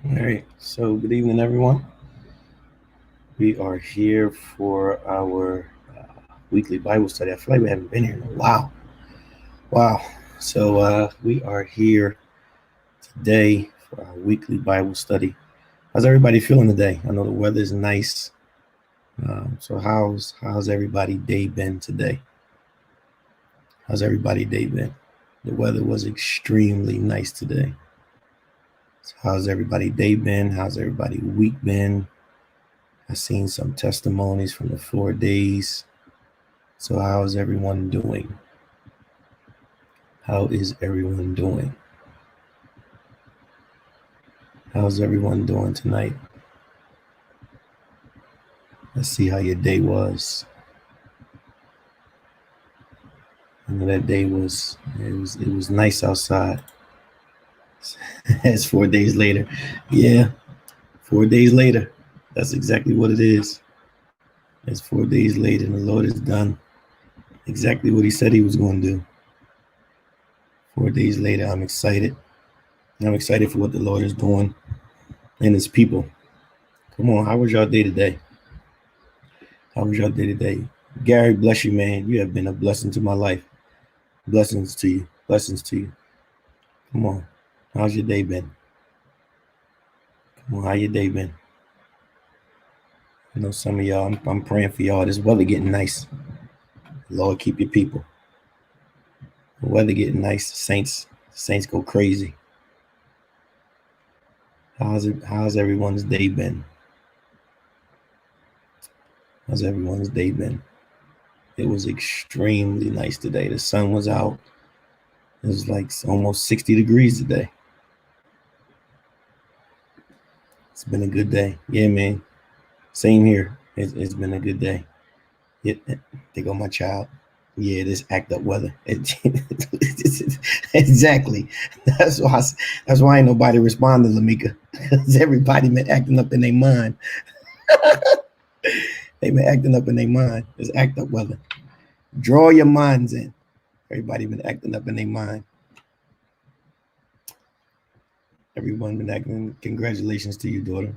All right, so good evening, everyone. We are here for our weekly Bible study. I feel like we haven't been here in a while. Wow. So we are here today for our weekly Bible study. How's everybody feeling today? I know the weather is nice. So how's everybody day been today? How's everybody day been? The weather was extremely nice today. So how's everybody day been? How's everybody week been? I've seen some testimonies from the 4 days. So how is everyone doing? How is everyone doing? How's everyone doing tonight? Let's see how your day was. I know that day was nice outside. It's 4 days later. Yeah, 4 days later. That's exactly what it is. It's 4 days later, and the Lord has done exactly what He said He was going to do. 4 days later, I'm excited. I'm excited for what the Lord is doing in His people. Come on, how was your day today? How was your day today? Gary, bless you, man. You have been a blessing to my life. Blessings to you. Blessings to you. Come on. How's your day been? Come on, how your day been? I know some of y'all, I'm praying for y'all. This weather getting nice. Lord, keep your people. The weather getting nice. Saints go crazy. How's everyone's day been? How's everyone's day been? It was extremely nice today. The sun was out. It was like almost 60 degrees today. It's been a good day. Yeah, man. Same here. It's been a good day. Yeah, there go my child. Yeah, this act up weather. Exactly. That's why. That's why ain't nobody responding, Lamika. Because everybody been acting up in their mind. They been acting up in their mind. It's act up weather. Draw your minds in. Everybody been acting up in their mind. Everyone been acting. Congratulations to you, daughter.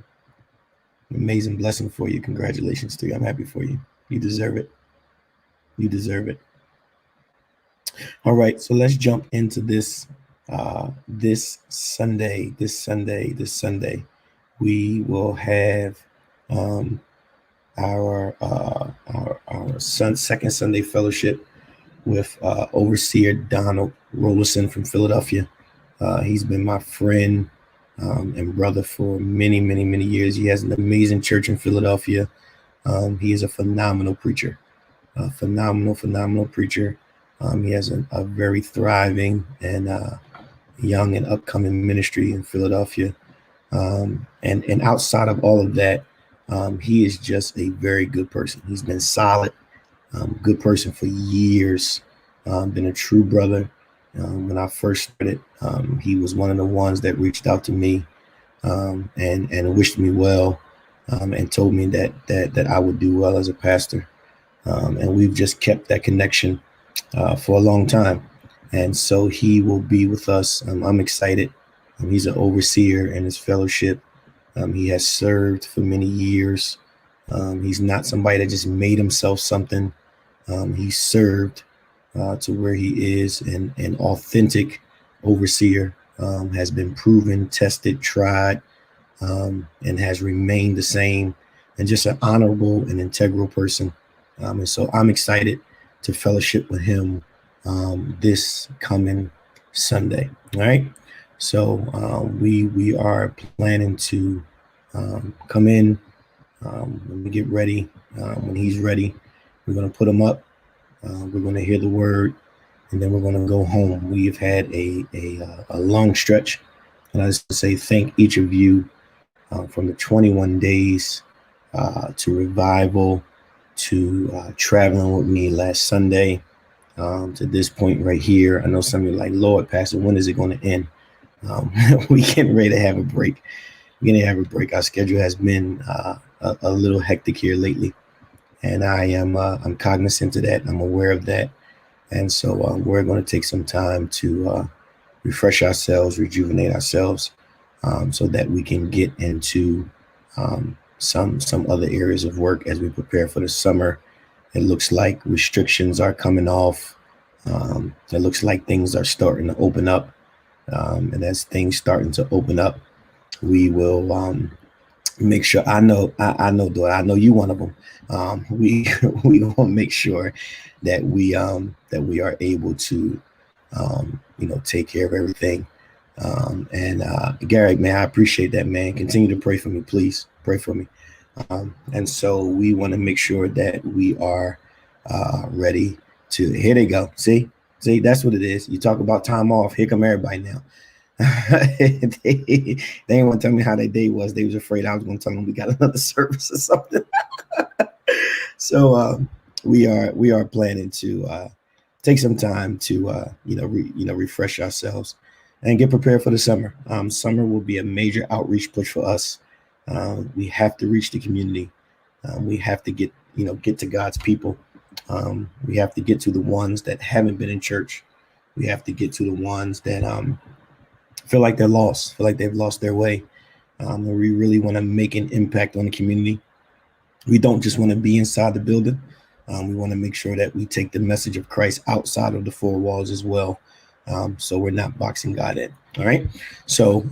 Amazing blessing for you. Congratulations to you. I'm happy for you. You deserve it. You deserve it. All right, so let's jump into this. This Sunday, we will have our second Sunday fellowship with Overseer Donald Rollerson from Philadelphia. He's been my friend and brother for many, many, many years. He has an amazing church in Philadelphia. He is a phenomenal preacher, phenomenal preacher. He has a very thriving and young and upcoming ministry in Philadelphia. And outside of all of that, he is just a very good person. He's been solid, good person for years, been a true brother. When I first started, he was one of the ones that reached out to me and wished me well and told me that I would do well as a pastor. And we've just kept that connection for a long time. And so he will be with us. I'm excited. He's an overseer in his fellowship. He has served for many years. He's not somebody that just made himself something. He served to where he is an authentic overseer, has been proven, tested, tried, and has remained the same, and just an honorable and integral person. And so I'm excited to fellowship with him this coming Sunday. All right. So we are planning to come in when we get ready. When he's ready, we're going to put him up. We're going to hear the word, and then we're going to go home. We've had a long stretch, and I just say thank each of you from the 21 days to revival, to traveling with me last Sunday, to this point right here. I know some of you are like, Lord, Pastor, when is it going to end? We getting ready to have a break. We're going to have a break. Our schedule has been a little hectic here lately, and I'm cognizant of that. I'm aware of that. And so we're going to take some time to refresh ourselves, rejuvenate ourselves, so that we can get into some other areas of work as we prepare for the summer. It looks like restrictions are coming off. It looks like things are starting to open up. And as things starting to open up, we will make sure. I know, Doyle, I know you one of them. We we will make sure that we are able to take care of everything. And Garrick, man, I appreciate that, man. Continue to pray for me, please. Pray for me. And so we want to make sure that we are ready to. Here they go. See, that's what it is. You talk about time off. Here come everybody now. They didn't want to tell me how their day was. They was afraid I was going to tell them we got another service or something. So we are planning to take some time to refresh ourselves and get prepared for the summer. Summer will be a major outreach push for us. We have to reach the community. We have to get to God's people. We have to get to the ones that haven't been in church. We have to get to the ones that feel like they're lost, feel like they've lost their way. And we really want to make an impact on the community. We don't just want to be inside the building. We want to make sure that we take the message of Christ outside of the four walls as well. So we're not boxing God in. All right. So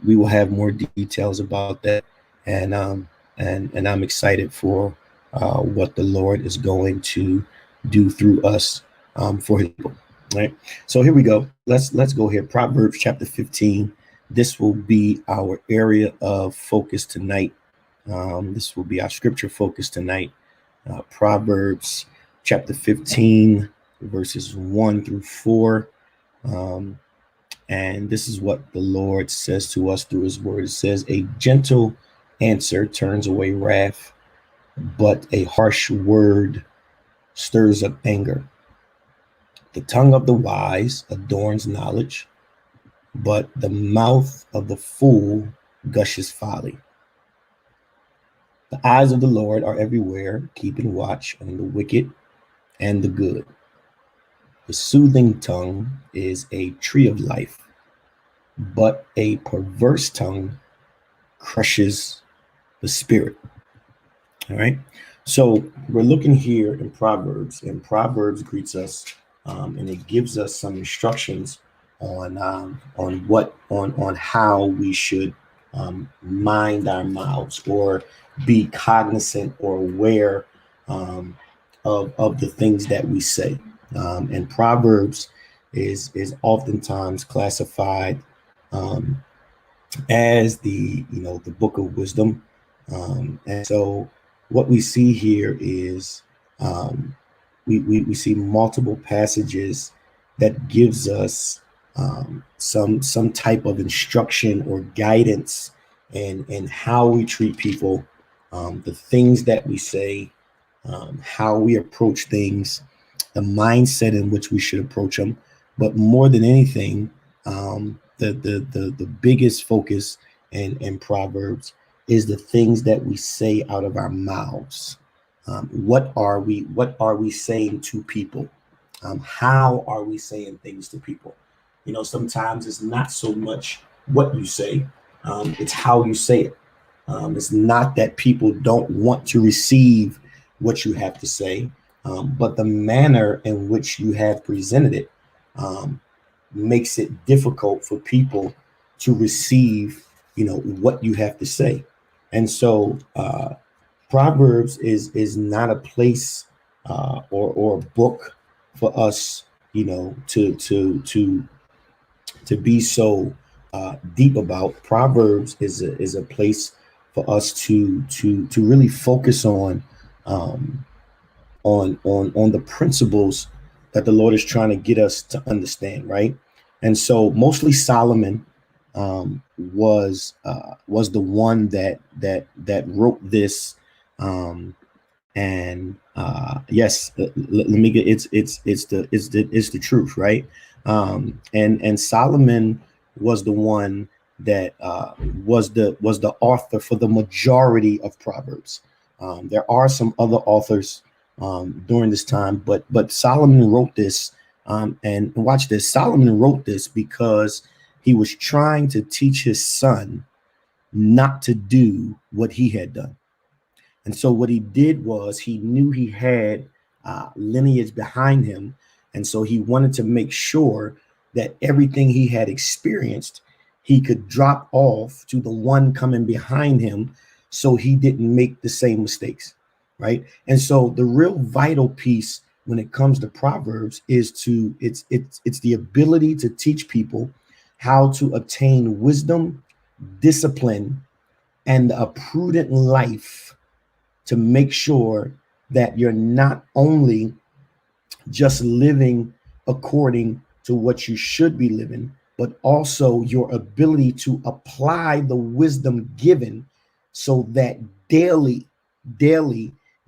we will have more details about that. And I'm excited for what the Lord is going to do through us for his people. All right. So here we go. Let's go here. Proverbs chapter 15. This will be our area of focus tonight. This will be our scripture focus tonight. Proverbs chapter 15, verses 1 through 4. And this is what the Lord says to us through his word. It says, a gentle answer turns away wrath, but a harsh word stirs up anger. The tongue of the wise adorns knowledge, but the mouth of the fool gushes folly. The eyes of the Lord are everywhere, keeping watch on the wicked and the good. The soothing tongue is a tree of life, but a perverse tongue crushes the spirit. All right. So we're looking here in Proverbs, and Proverbs greets us, and it gives us some instructions on how we should mind our mouths, or be cognizant or aware of the things that we say. And Proverbs is oftentimes classified as the book of wisdom. And so what we see here is we see multiple passages that gives us some type of instruction or guidance in how we treat people, the things that we say, how we approach things, the mindset in which we should approach them. But more than anything, the biggest focus in Proverbs is the things that we say out of our mouths. What are we saying to people? How are we saying things to people? Sometimes it's not so much what you say, it's how you say it. It's not that people don't want to receive what you have to say, but the manner in which you have presented it makes it difficult for people to receive, what you have to say. And so Proverbs is not a place or a book for us, to be so deep about. Proverbs is a place for us to really focus on the principles that the Lord is trying to get us to understand, right? And so mostly Solomon was the one that wrote this. Yes, let me get it's the truth, right? And Solomon was the one that was the author for the majority of Proverbs. There are some other authors during this time, but Solomon wrote this. And watch this. Solomon wrote this because He was trying to teach his son not to do what he had done. And so what he did was he knew he had lineage behind him. And so he wanted to make sure that everything he had experienced, he could drop off to the one coming behind him so he didn't make the same mistakes, right? And so the real vital piece when it comes to Proverbs is it's the ability to teach people how to obtain wisdom, discipline, and a prudent life, to make sure that you're not only just living according to what you should be living, but also your ability to apply the wisdom given so that daily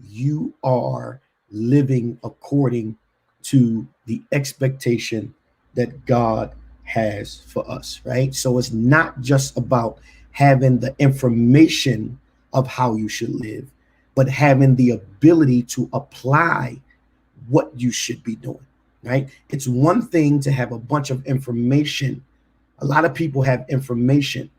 you are living according to the expectation that God has for us, right? So it's not just about having the information of how you should live, but having the ability to apply what you should be doing, right? It's one thing to have a bunch of information. A lot of people have information,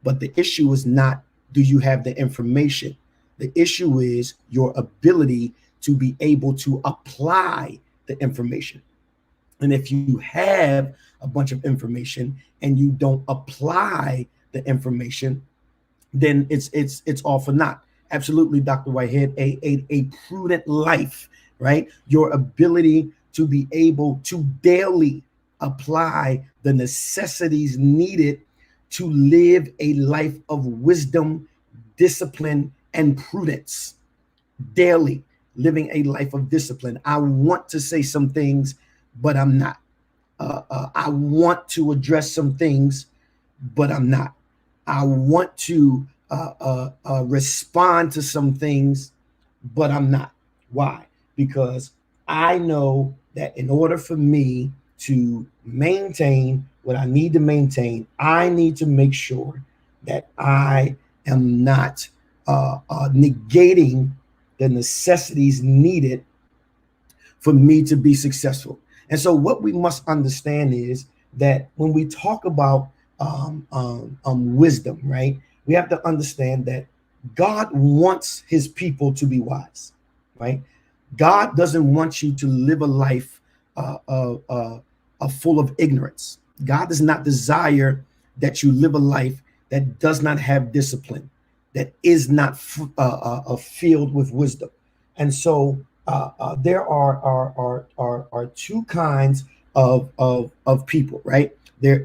but the issue is not, do you have the information? The issue is your ability to be able to apply the information. And if you have a bunch of information and you don't apply the information, then it's all for naught. Absolutely, Dr. Whitehead, a prudent life, right? Your ability to be able to daily apply the necessities needed to live a life of wisdom, discipline, and prudence. Daily living a life of discipline. I want to say some things, but I'm not. I want to address some things, but I'm not. I want to respond to some things, but I'm not. Why? Because I know that in order for me to maintain what I need to maintain, I need to make sure that I am not negating the necessities needed for me to be successful. And so what we must understand is that when we talk about wisdom, right, we have to understand that God wants his people to be wise, right? God doesn't want you to live a life full of ignorance. God does not desire that you live a life that does not have discipline, that is not filled with wisdom. And so there are two kinds of people, right? There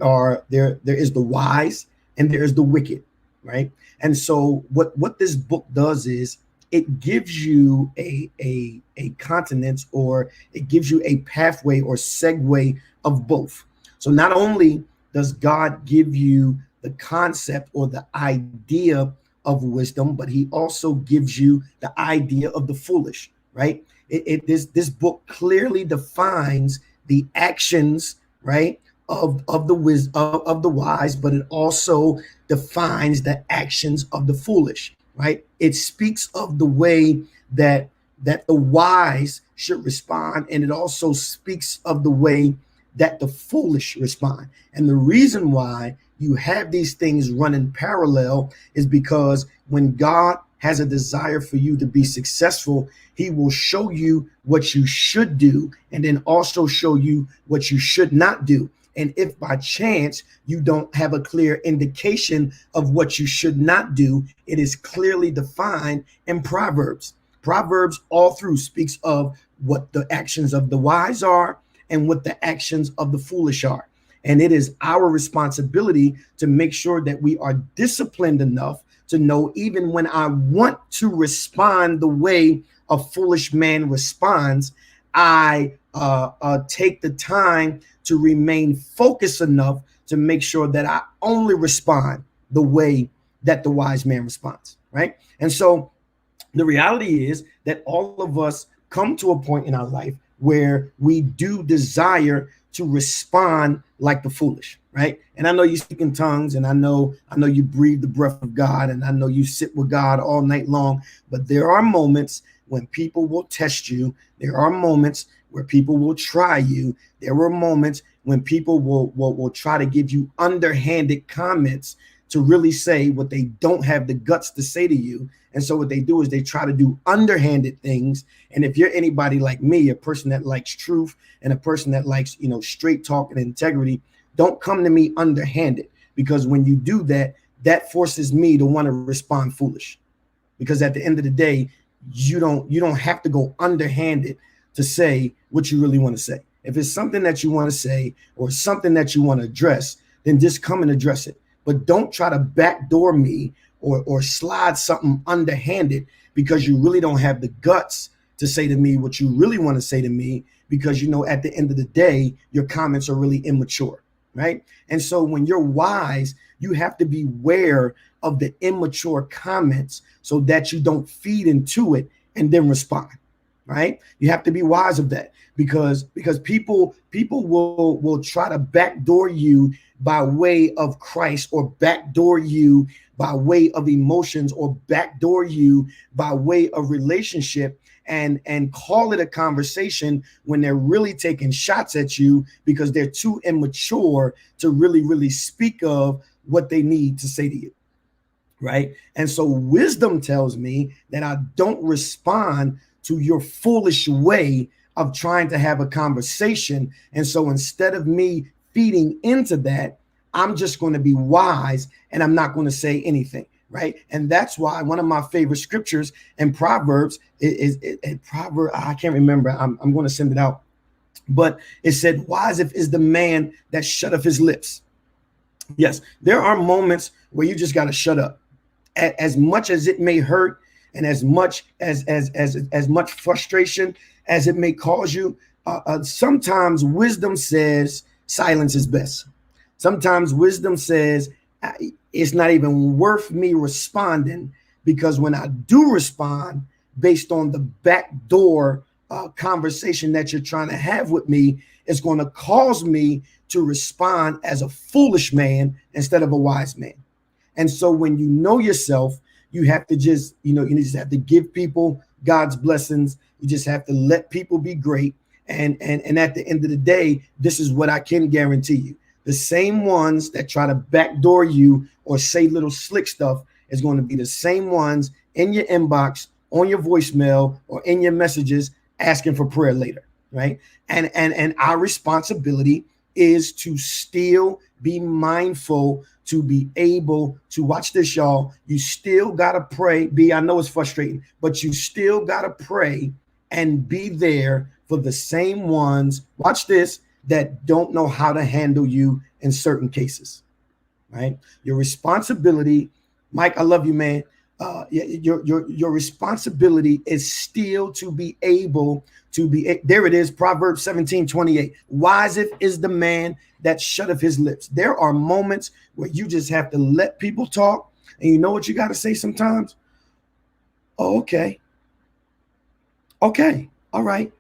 is the wise and there is the wicked, right? And so what this book does is it gives you a continent, or it gives you a pathway or segue of both. So not only does God give you the concept or the idea of wisdom, but he also gives you the idea of the foolish, right? This book clearly defines the actions, right, of the wise, but it also defines the actions of the foolish, right? It speaks of the way that the wise should respond, and it also speaks of the way that the foolish respond. And the reason why you have these things running parallel is because when God has a desire for you to be successful, he will show you what you should do and then also show you what you should not do. And if by chance you don't have a clear indication of what you should not do, it is clearly defined in Proverbs. Proverbs all through speaks of what the actions of the wise are and what the actions of the foolish are. And it is our responsibility to make sure that we are disciplined enough to know, even when I want to respond the way a foolish man responds, I take the time to remain focused enough to make sure that I only respond the way that the wise man responds, right? And so the reality is that all of us come to a point in our life where we do desire to respond like the foolish, right? And I know you speak in tongues, and I know you breathe the breath of God, and I know you sit with God all night long, but there are moments when people will test you. There are moments where people will try you. There were moments when people will try to give you underhanded comments to really say what they don't have the guts to say to you. And so what they do is they try to do underhanded things. And if you're anybody like me, a person that likes truth and a person that likes, straight talk and integrity, don't come to me underhanded, because when you do that, that forces me to want to respond foolish. Because at the end of the day, you don't have to go underhanded to say what you really want to say. If it's something that you want to say or something that you want to address, then just come and address it. But don't try to backdoor me or slide something underhanded, because you really don't have the guts to say to me what you really want to say to me, because at the end of the day, your comments are really immature, right? And so when you're wise, you have to be aware of the immature comments so that you don't feed into it and then respond, right? You have to be wise of that, because people will try to backdoor you by way of Christ, or backdoor you by way of emotions, or backdoor you by way of relationship, and call it a conversation when they're really taking shots at you because they're too immature to really speak of what they need to say to you, right? And so wisdom tells me that I don't respond to your foolish way of trying to have a conversation. And so instead of me feeding into that, I'm just going to be wise and I'm not going to say anything, right? And that's why one of my favorite scriptures in Proverbs is Proverb. I can't remember. I'm going to send it out, but it said, "Wise is the man that shutteth his lips." Yes, there are moments where you just got to shut up, as much as it may hurt, and as much as much frustration as it may cause you. Sometimes wisdom says silence is best. Sometimes wisdom says it's not even worth me responding, because when I do respond based on the backdoor conversation that you're trying to have with me, it's going to cause me to respond as a foolish man instead of a wise man. And so when you know yourself, you have to just, you just have to give people God's blessings. You just have to let people be great. And at the end of the day, this is what I can guarantee you. The same ones that try to backdoor you or say little slick stuff is going to be the same ones in your inbox, on your voicemail, or in your messages asking for prayer later, right? And our responsibility is to still be mindful, to be able to watch this, y'all. You still got to pray. I know it's frustrating, but you still got to pray and be there for the same ones. Watch this, that don't know how to handle you in certain cases, right? Your responsibility, Mike, I love you, man. Your responsibility is still to be able to be, there it is, Proverbs 17:28. Wise is the man that shutteth his lips. There are moments where you just have to let people talk, and you know what you got to say sometimes? Oh, okay, all right,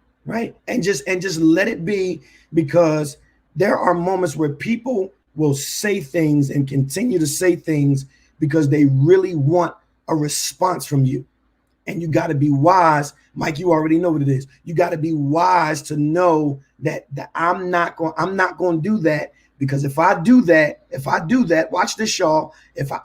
and just let it be, because there are moments where people will say things and continue to say things because they really want a response from you. And you got to be wise. Mike, you already know what it is. You got to be wise to know that I'm not going to do that, because if I do that, watch this, y'all.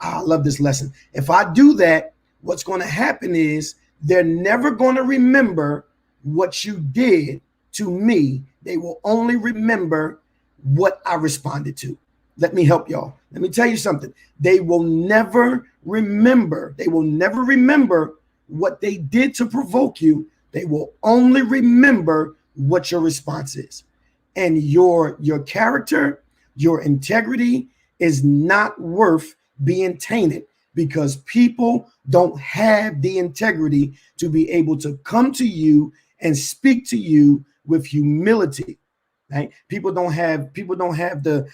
I love this lesson. If I do that, what's going to happen is they're never going to remember what you did to me. They will only remember what I responded to. Let me help y'all. Let me tell you something. They will never remember what they did to provoke you. They will only remember what your response is. And your character, your integrity is not worth being tainted, because people don't have the integrity to be able to come to you and speak to you with humility. Right? People don't have the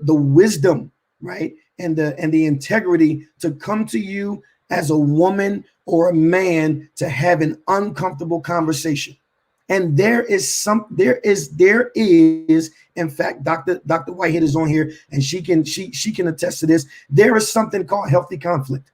wisdom, right? And the integrity to come to you as a woman or a man to have an uncomfortable conversation. And there is, in fact, Dr. Whitehead is on here, and she can attest to this. There is something called healthy conflict.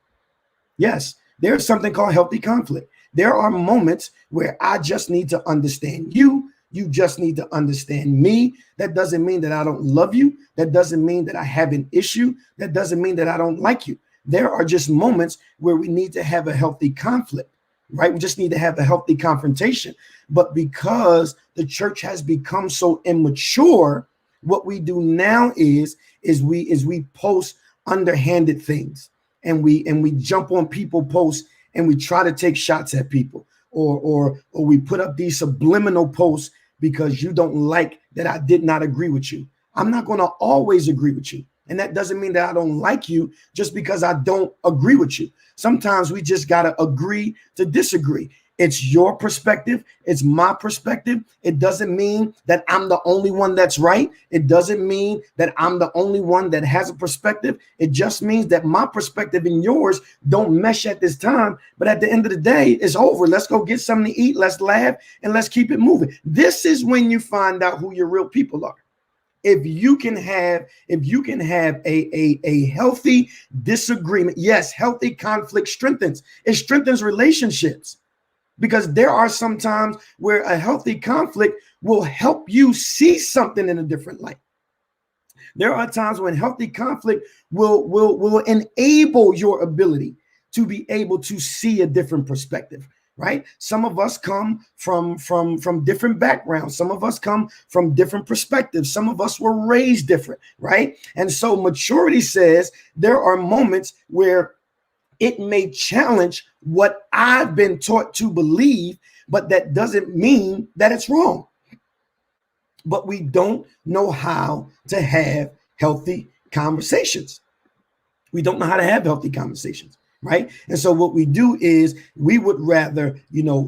Yes, there's something called healthy conflict. There are moments where I just need to understand you. You just need to understand me. That doesn't mean that I don't love you. That doesn't mean that I have an issue. That doesn't mean that I don't like you. There are just moments where we need to have a healthy conflict, right? We just need to have a healthy confrontation. But because the church has become so immature, what we do now is we post underhanded things, and we jump on people posts, and we try to take shots at people, or we put up these subliminal posts because you don't like that I did not agree with you. I'm not going to always agree with you. And that doesn't mean that I don't like you just because I don't agree with you. Sometimes we just got to agree to disagree. It's your perspective. It's my perspective. It doesn't mean that I'm the only one that's right. It doesn't mean that I'm the only one that has a perspective. It just means that my perspective and yours don't mesh at this time. But at the end of the day, it's over. Let's go get something to eat. Let's laugh and let's keep it moving. This is when you find out who your real people are. If you can have a healthy disagreement, yes, healthy conflict strengthens. It strengthens relationships, because there are some times where a healthy conflict will help you see something in a different light. There are times when healthy conflict will enable your ability to be able to see a different perspective. Right? Some of us come from different backgrounds. Some of us come from different perspectives. Some of us were raised different, right? And so maturity says there are moments where it may challenge what I've been taught to believe, but that doesn't mean that it's wrong. But we don't know how to have healthy conversations. We don't know how to have healthy conversations. Right. And so what we do is we would rather,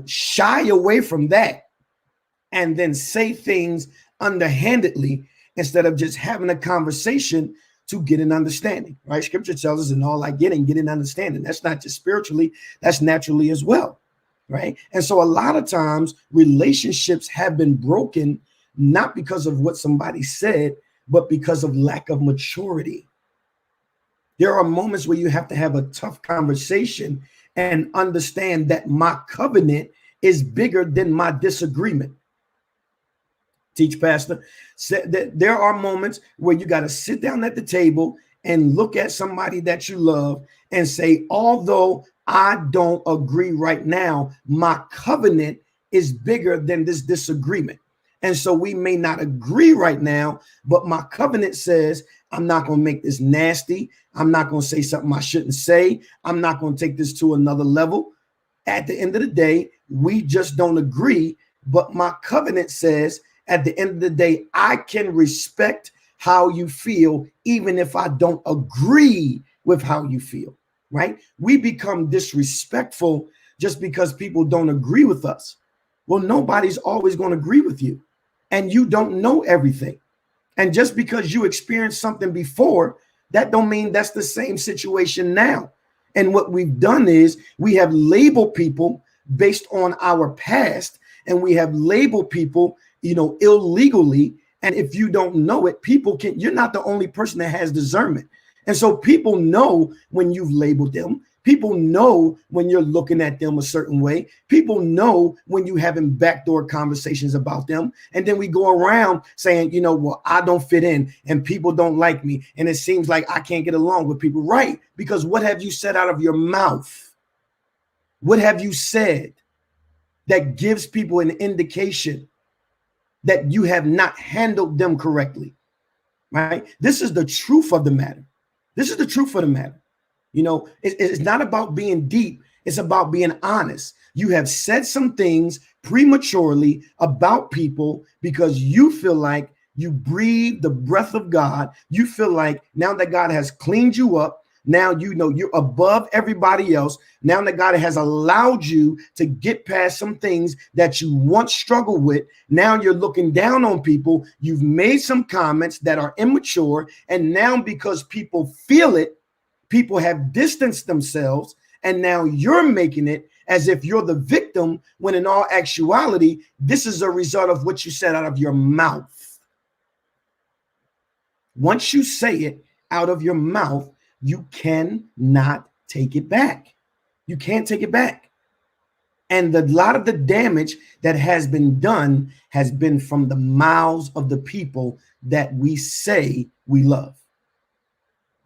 shy away from that and then say things underhandedly instead of just having a conversation to get an understanding. Right. Scripture tells us, in all I get an understanding. That's not just spiritually, that's naturally as well. Right. And so a lot of times relationships have been broken, not because of what somebody said, but because of lack of maturity. There are moments where you have to have a tough conversation and understand that my covenant is bigger than my disagreement. Teach pastor said that there are moments where you got to sit down at the table and look at somebody that you love and say, although I don't agree right now, my covenant is bigger than this disagreement. And so we may not agree right now, but my covenant says I'm not going to make this nasty. I'm not going to say something I shouldn't say. I'm not going to take this to another level. At the end of the day, we just don't agree. But my covenant says at the end of the day, I can respect how you feel, even if I don't agree with how you feel, right? We become disrespectful just because people don't agree with us. Well, nobody's always going to agree with you, and you don't know everything. And just because you experienced something before, that don't mean that's the same situation now. And what we've done is we have labeled people based on our past, and we have labeled people, illegally. And if you don't know it, you're not the only person that has discernment. And so people know when you've labeled them. People know when you're looking at them a certain way. People know when you having backdoor conversations about them. And then we go around saying, well, I don't fit in and people don't like me. And it seems like I can't get along with people. Right. Because what have you said out of your mouth? What have you said that gives people an indication that you have not handled them correctly? Right. This is the truth of the matter. This is the truth of the matter. It's not about being deep. It's about being honest. You have said some things prematurely about people because you feel like you breathe the breath of God. You feel like now that God has cleaned you up, now you're above everybody else. Now that God has allowed you to get past some things that you once struggled with. Now you're looking down on people. You've made some comments that are immature. And now because people feel it, people have distanced themselves, and now you're making it as if you're the victim, when in all actuality, this is a result of what you said out of your mouth. Once you say it out of your mouth, you cannot take it back. You can't take it back. And a lot of the damage that has been done has been from the mouths of the people that we say we love,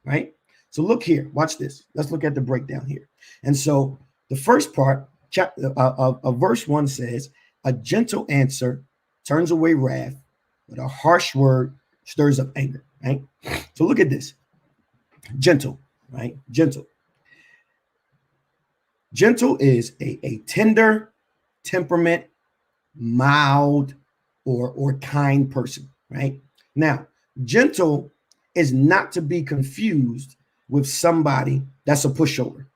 right? So look here, watch this. Let's look at the breakdown here. And so the first part, of verse 1 says, a gentle answer turns away wrath, but a harsh word stirs up anger, right? So look at this. Gentle, right? Gentle. Gentle is a tender temperament, mild, or kind person, right? Now, gentle is not to be confused with somebody that's a pushover,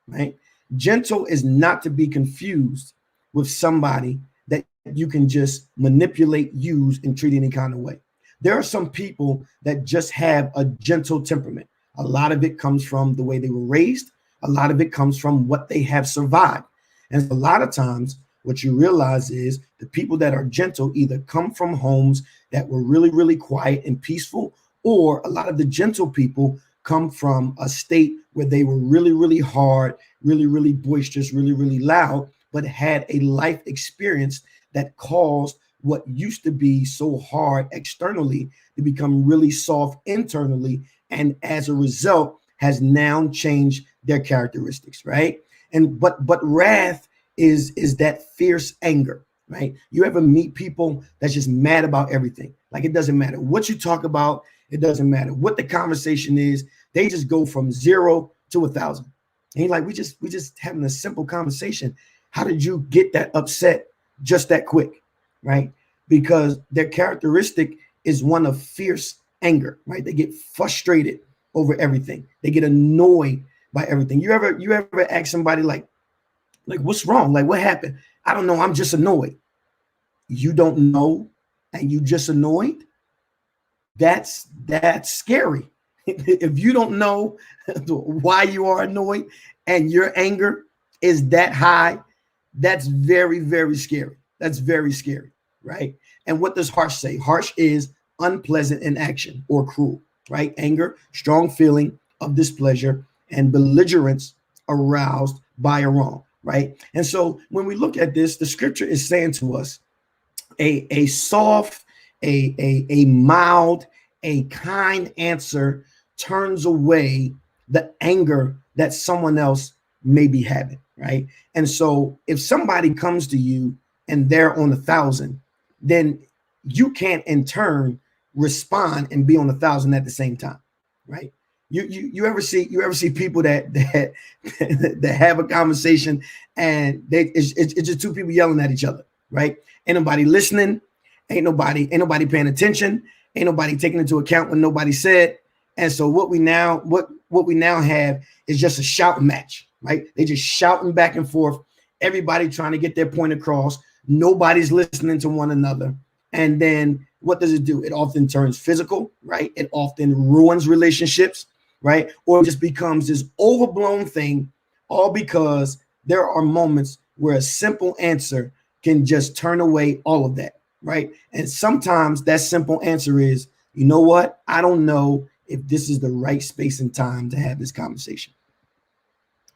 right? Gentle is not to be confused with somebody that you can just manipulate, use, and treat any kind of way. There are some people that just have a gentle temperament. A lot of it comes from the way they were raised. A lot of it comes from what they have survived. And a lot of times, what you realize is the people that are gentle either come from homes that were really, really quiet and peaceful, or a lot of the gentle people come from a state where they were really, really hard, really, really boisterous, really, really loud, but had a life experience that caused what used to be so hard externally to become really soft internally. And as a result, has now changed their characteristics, right? And but wrath is that fierce anger, right? You ever meet people that's just mad about everything? Like, it doesn't matter what you talk about, it doesn't matter what the conversation is. They just go from 0 to 1,000. And you're like, we just having a simple conversation. How did you get that upset just that quick, right? Because their characteristic is one of fierce anger, right? They get frustrated over everything. They get annoyed by everything. You ever ask somebody like what's wrong? Like, what happened? I don't know. I'm just annoyed. You don't know, and you just annoyed. That's scary. If you don't know why you are annoyed and your anger is that high, that's very, very scary. That's very scary, right? And what does harsh say? Harsh is unpleasant in action or cruel, right? Anger, strong feeling of displeasure and belligerence aroused by a wrong, right? And so when we look at this, the scripture is saying to us a soft, a mild, a kind answer turns away the anger that someone else may be having, right? And so if somebody comes to you and they're on 1,000, then you can't in turn respond and be on 1,000 at the same time, right? You ever see people that that have a conversation and it's just two people yelling at each other, right? Ain't nobody listening, ain't nobody paying attention, ain't nobody taking into account what nobody said. And so what we now have is just a shouting match, right? They just shouting back and forth, everybody trying to get their point across. Nobody's listening to one another. And then what does it do? It often turns physical, right? It often ruins relationships, right? Or it just becomes this overblown thing, all because there are moments where a simple answer can just turn away all of that, right? And sometimes that simple answer is, you know what? I don't know if this is the right space and time to have this conversation,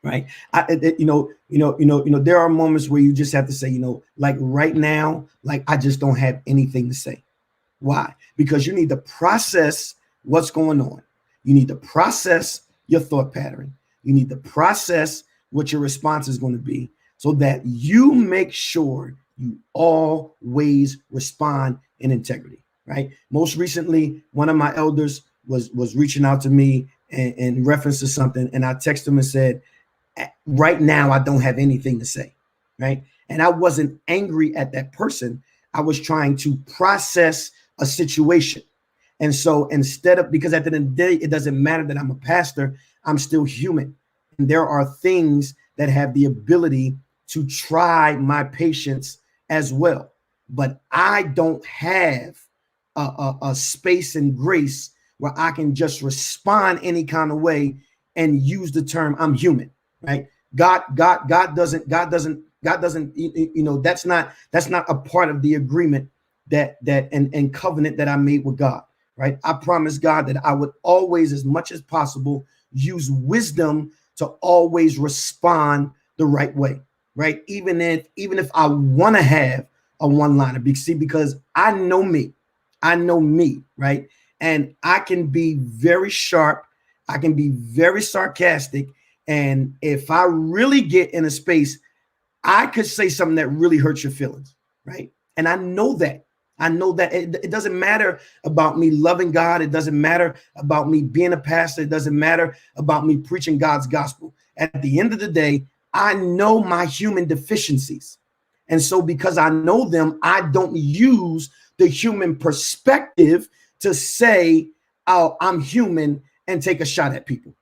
right? There are moments where you just have to say, like right now, like I just don't have anything to say. Why? Because you need to process what's going on. You need to process your thought pattern. You need to process what your response is going to be so that you make sure you always respond in integrity, right? Most recently, one of my elders was reaching out to me in reference to something, and I texted him and said, right now, I don't have anything to say, right? And I wasn't angry at that person. I was trying to process a situation. And so because at the end of the day, it doesn't matter that I'm a pastor, I'm still human. And there are things that have the ability to try my patience as well. But I don't have a space and grace where I can just respond any kind of way and use the term I'm human, right? God doesn't, that's not a part of the agreement and covenant that I made with God, right? I promised God that I would always, as much as possible, use wisdom to always respond the right way. right? Even if I want to have a one-liner, because I know me, right? And I can be very sharp, I can be very sarcastic, and if I really get in a space, I could say something that really hurts your feelings, right? And I know that. It doesn't matter about me loving God. It doesn't matter about me being a pastor. It doesn't matter about me preaching God's gospel. At the end of the day, I know my human deficiencies. And so because I know them, I don't use the human perspective to say, oh, I'm human and take a shot at people,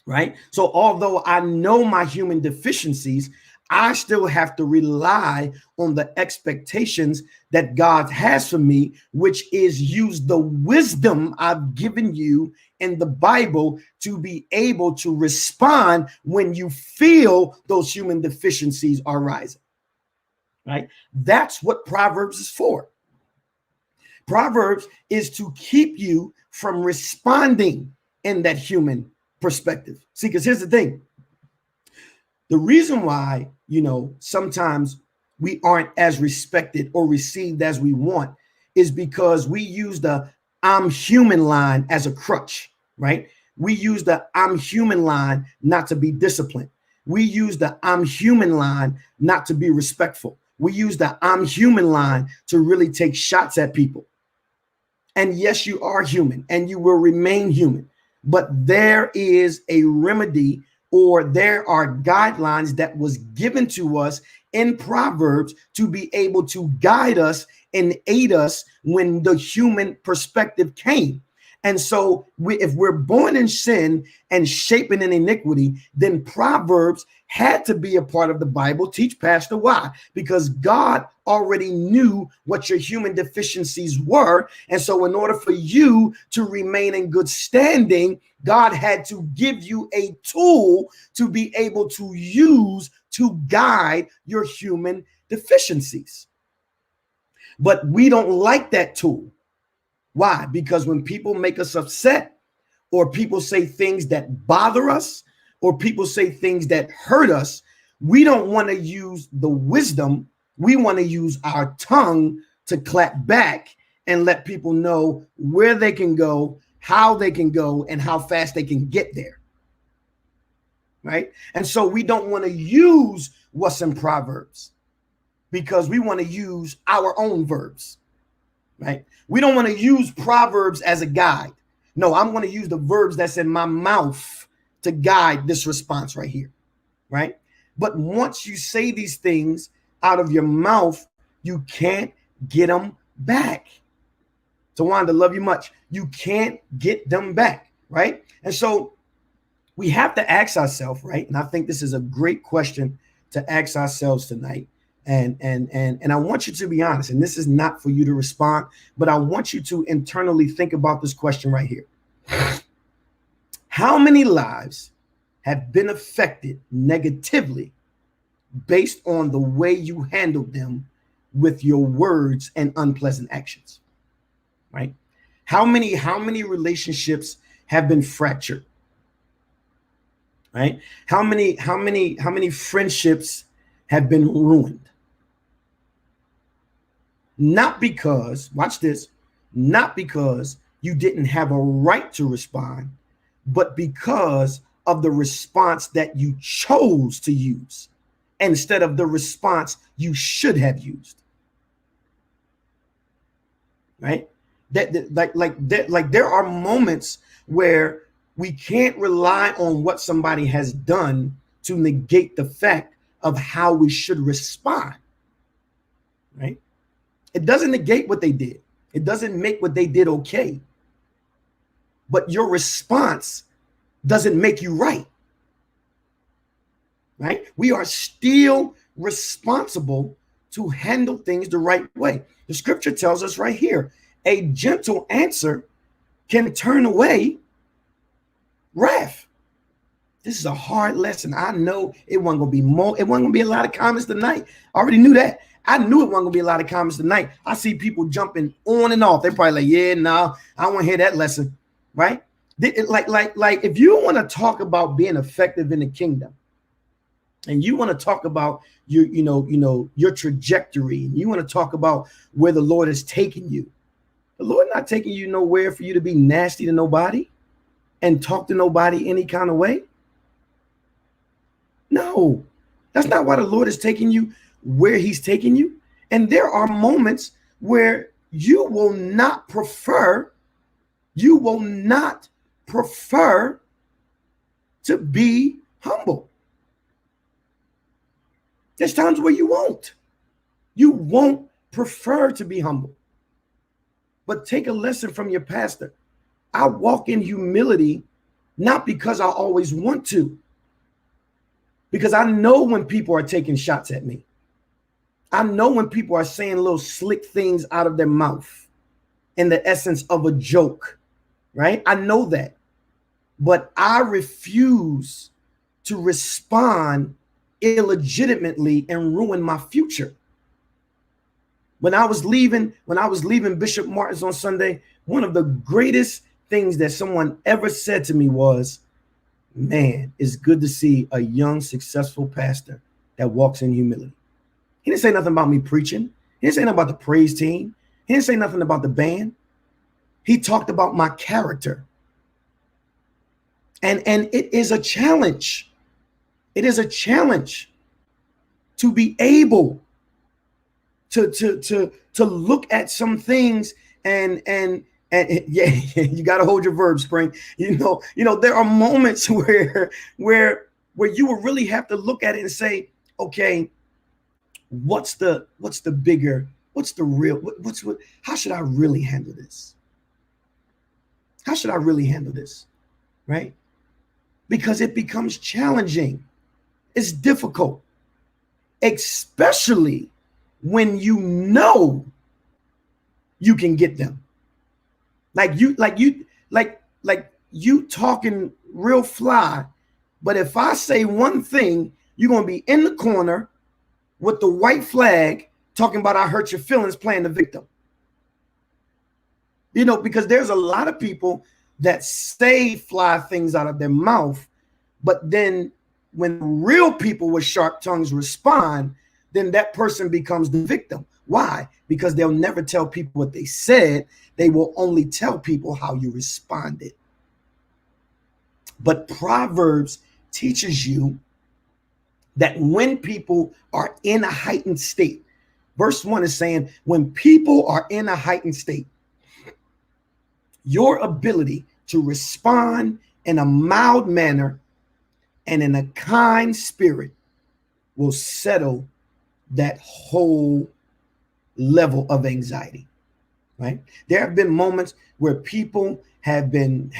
right? So although I know my human deficiencies, I still have to rely on the expectations that God has for me, which is use the wisdom I've given you in the Bible to be able to respond when you feel those human deficiencies are rising, right? That's what Proverbs is for. Proverbs is to keep you from responding in that human perspective. See, because here's the thing. The reason why, sometimes we aren't as respected or received as we want is because we use the I'm human line as a crutch, right? We use the I'm human line not to be disciplined. We use the I'm human line not to be respectful. We use the I'm human line to really take shots at people. And yes, you are human and you will remain human, but there is a remedy, or there are guidelines that was given to us in Proverbs to be able to guide us and aid us when the human perspective came. And so if we're born in sin and shaping in iniquity, then Proverbs had to be a part of the Bible. Teach, Pastor, why? Because God already knew what your human deficiencies were. And so in order for you to remain in good standing, God had to give you a tool to be able to use to guide your human deficiencies. But we don't like that tool. Why? Because when people make us upset, or people say things that bother us, or people say things that hurt us, we don't want to use the wisdom. We want to use our tongue to clap back and let people know where they can go, how they can go, and how fast they can get there. Right? And so we don't want to use what's in Proverbs because we want to use our own verbs. Right? We don't want to use Proverbs as a guide. No, I'm going to use the verbs that's in my mouth to guide this response right here. Right? But once you say these things out of your mouth, you can't get them back. So Wanda, love you much. You can't get them back. Right? And so we have to ask ourselves, right? And I think this is a great question to ask ourselves tonight. And I want you to be honest, and this is not for you to respond, but I want you to internally think about this question right here. How many lives have been affected negatively based on the way you handled them with your words and unpleasant actions? Right? How many relationships have been fractured? Right? How many friendships have been ruined? Not because, watch this, not because you didn't have a right to respond, but because of the response that you chose to use instead of the response you should have used. Right? There are moments where we can't rely on what somebody has done to negate the fact of how we should respond. Right? It doesn't negate what they did. It doesn't make what they did okay. But your response doesn't make you right. Right? We are still responsible to handle things the right way. The scripture tells us right here, a gentle answer can turn away wrath. This is a hard lesson. I know it wasn't going to be more. It wasn't going to be a lot of comments tonight. I already knew that. I knew it wasn't going to be a lot of comments tonight. I see people jumping on and off. They're probably like, yeah, no, I don't want to hear that lesson. Right? Like if you want to talk about being effective in the kingdom, and you want to talk about your trajectory, and you want to talk about where the Lord is taking you, the Lord not taking you nowhere for you to be nasty to nobody and talk to nobody any kind of way. No, that's not why the Lord is taking you where he's taking you. And there are moments where you will not prefer to be humble. There's times where you won't prefer to be humble. But take a lesson from your pastor. I walk in humility, not because I always want to, because I know when people are taking shots at me. I know when people are saying little slick things out of their mouth in the essence of a joke, right? I know that. But I refuse to respond illegitimately and ruin my future. When I was leaving Bishop Martin's on Sunday, one of the greatest things that someone ever said to me was, man, it's good to see a young, successful pastor that walks in humility. He didn't say nothing about me preaching. He didn't say nothing about the praise team. He didn't say nothing about the band. He talked about my character. And it is a challenge. It is a challenge to be able to look at some things and yeah, you got to hold your verb, Spring. You know, there are moments where you will really have to look at it and say, okay, what's the bigger, what's the real, how should I really handle this? How should I really handle this? Right? Because it becomes challenging. It's difficult, especially when you know you can get them. Like you talking real fly, but if I say one thing, you're gonna be in the corner with the white flag talking about I hurt your feelings, playing the victim. You know, because there's a lot of people that say fly things out of their mouth, but then when real people with sharp tongues respond, then that person becomes the victim. Why? Because they'll never tell people what they said. They will only tell people how you responded. But Proverbs teaches you that when people are in a heightened state, verse 1 is saying, when people are in a heightened state, your ability to respond in a mild manner and in a kind spirit will settle that whole level of anxiety, right? There have been moments where people have been,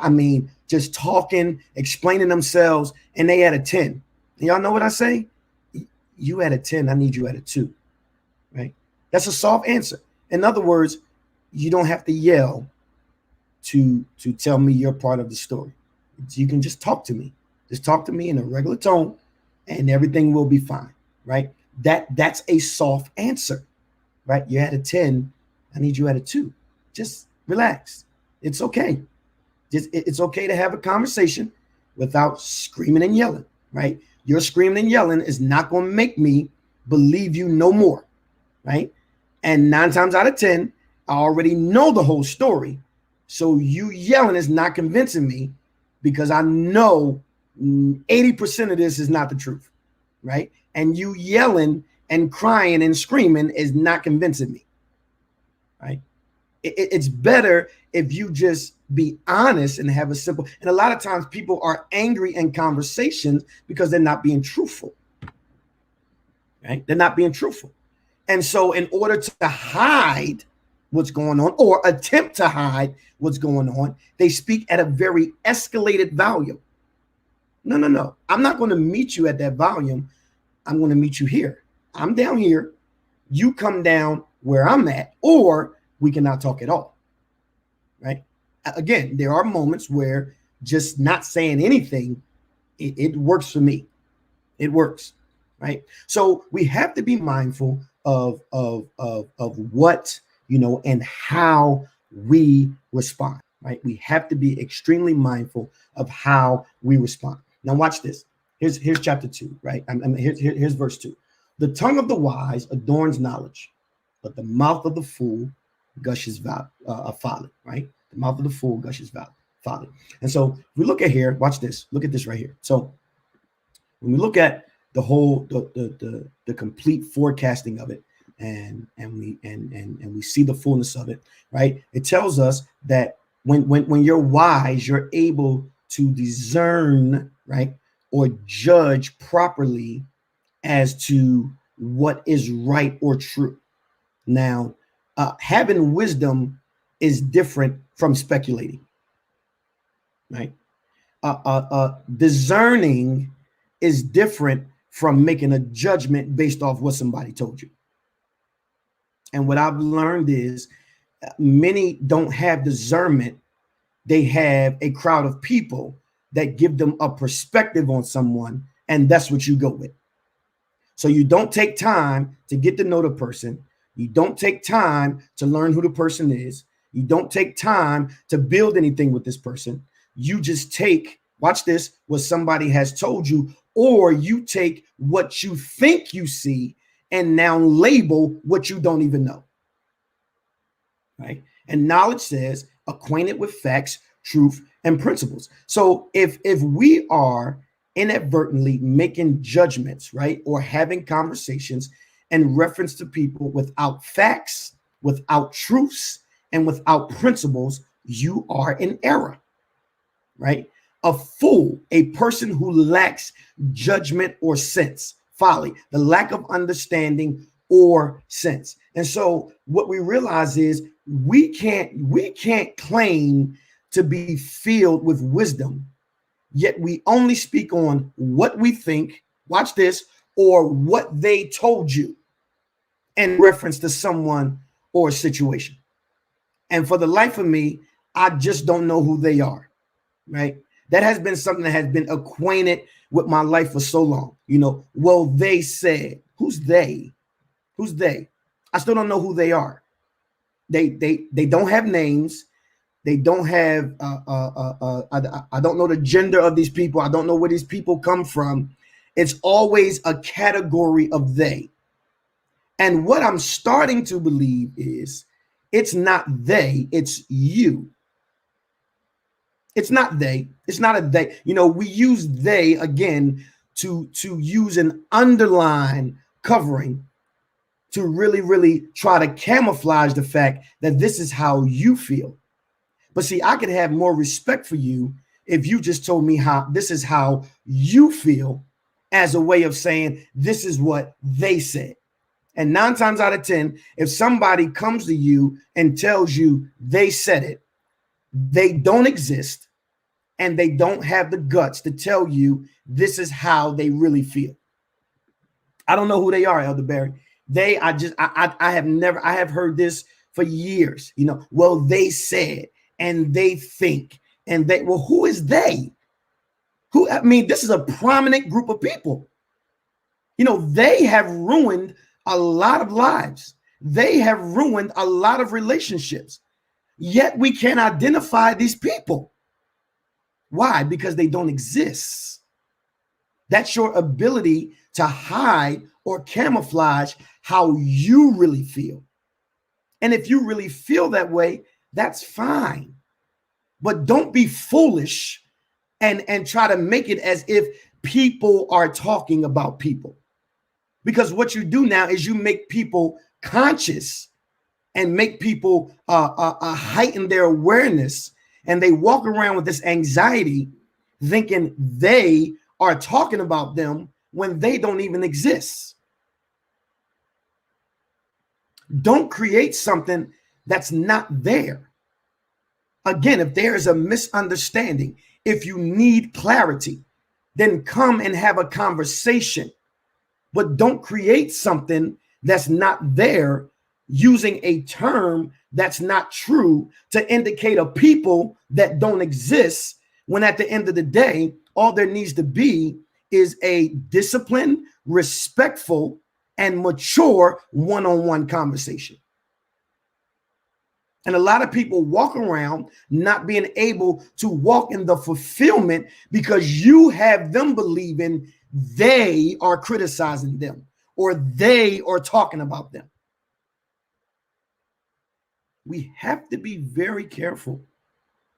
I mean, just talking, explaining themselves, and they at a 10. And y'all know what I say? You at a 10, I need you at a 2, right? That's a soft answer. In other words, you don't have to yell to tell me your part of the story. You can just talk to me. Just talk to me in a regular tone and everything will be fine, right? That's a soft answer, right? You're at a 10, I need you at a 2. Just relax. It's okay. It's okay to have a conversation without screaming and yelling, right? Your screaming and yelling is not going to make me believe you no more, right? And 9 times out of 10, I already know the whole story. So you yelling is not convincing me because I know 80% of this is not the truth, right? And you yelling and crying and screaming is not convincing me, right? It's better if you just be honest and have a simple, and a lot of times people are angry in conversations because they're not being truthful, right? They're not being truthful. And so in order to hide what's going on or attempt to hide what's going on, they speak at a very escalated volume. No. I'm not going to meet you at that volume. I'm going to meet you here. I'm down here. You come down where I'm at, or we cannot talk at all, right? Again, there are moments where just not saying anything, it works for me. It works, right? So we have to be mindful of what, and how we respond, right? We have to be extremely mindful of how we respond. Now watch this. Here's chapter 2, right? Here's verse 2. The tongue of the wise adorns knowledge, but the mouth of the fool gushes folly, right? The mouth of the fool gushes folly. And so if we look at here, watch this. Look at this right here. So when we look at the whole the complete forecasting of it, and we see the fullness of it, right? It tells us that when you're wise, you're able to discern, right, or judge properly as to what is right or true. Now, having wisdom is different from speculating, right? Discerning is different from making a judgment based off what somebody told you. And what I've learned is many don't have discernment. They have a crowd of people that give them a perspective on someone, and that's what you go with. So you don't take time to get to know the person. You don't take time to learn who the person is. You don't take time to build anything with this person. You just take, watch this, what somebody has told you, or you take what you think you see and now label what you don't even know, right? And knowledge says acquainted with facts, truth, and principles. So if we are inadvertently making judgments, right, or having conversations in reference to people without facts, without truths, and without principles, you are in error, right? A fool, a person who lacks judgment or sense, folly, the lack of understanding or sense. And so what we realize is we can't claim to be filled with wisdom, yet we only speak on what we think, watch this, or what they told you in reference to someone or a situation. And for the life of me, I just don't know who they are, right? That has been something that has been acquainted with my life for so long. You know, well, they said, who's they? Who's they? I still don't know who they are. They don't have names. They don't have, I don't know the gender of these people. I don't know where these people come from. It's always a category of they. And what I'm starting to believe is it's not they, it's you. It's not they. It's not a they. You know, we use they again to use an underline covering to really try to camouflage the fact that this is how you feel. But see, I could have more respect for you if you just told me how this is how you feel, as a way of saying this is what they said. And 9 times out of 10, if somebody comes to you and tells you they said it, they don't exist, and they don't have the guts to tell you this is how they really feel. I don't know who they are, Elder Barry. I have heard this for years. You know, well, they said, and they think, and they, well, who is they? Who, I mean, this is a prominent group of people. You know, they have ruined a lot of lives. They have ruined a lot of relationships. Yet we can't identify these people. Why? Because they don't exist. That's your ability to hide or camouflage how you really feel. And if you really feel that way, that's fine. But don't be foolish and try to make it as if people are talking about people. Because what you do now is you make people conscious and make people heighten their awareness, and they walk around with this anxiety thinking they are talking about them when they don't even exist. Don't create something that's not there. Again, if there is a misunderstanding, if you need clarity, then come and have a conversation. But don't create something that's not there using a term that's not true to indicate a people that don't exist, when at the end of the day, all there needs to be is a disciplined, respectful, and mature one-on-one conversation. And a lot of people walk around not being able to walk in the fulfillment because you have them believing they are criticizing them or they are talking about them. We have to be very careful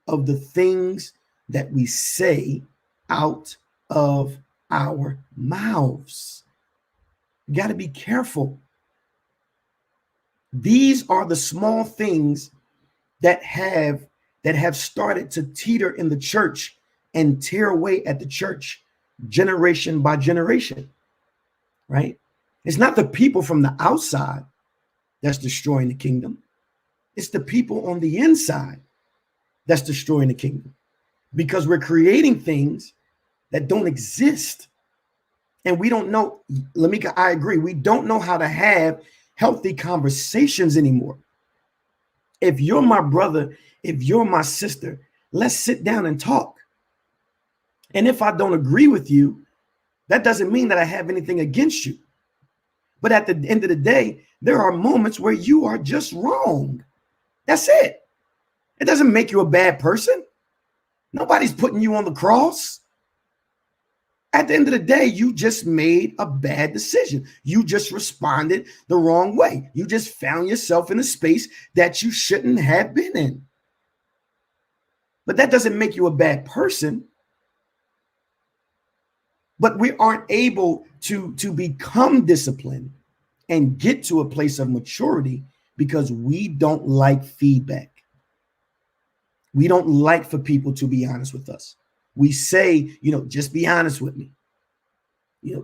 of the things that we say out of our mouths. You got to be careful. These are the small things that have started to teeter in the church and tear away at the church generation by generation, right? It's not the people from the outside that's destroying the kingdom. It's the people on the inside that's destroying the kingdom because we're creating things that don't exist. And we don't know, Lamika, I agree. We don't know how to have healthy conversations anymore. If you're my brother, if you're my sister, let's sit down and talk. And if I don't agree with you, that doesn't mean that I have anything against you. But at the end of the day, there are moments where you are just wrong. That's it. It doesn't make you a bad person. Nobody's putting you on the cross. At the end of the day, you just made a bad decision. You just responded the wrong way. You just found yourself in a space that you shouldn't have been in. But that doesn't make you a bad person. But we aren't able to become disciplined and get to a place of maturity because we don't like feedback. We don't like for people to be honest with us. We say, just be honest with me.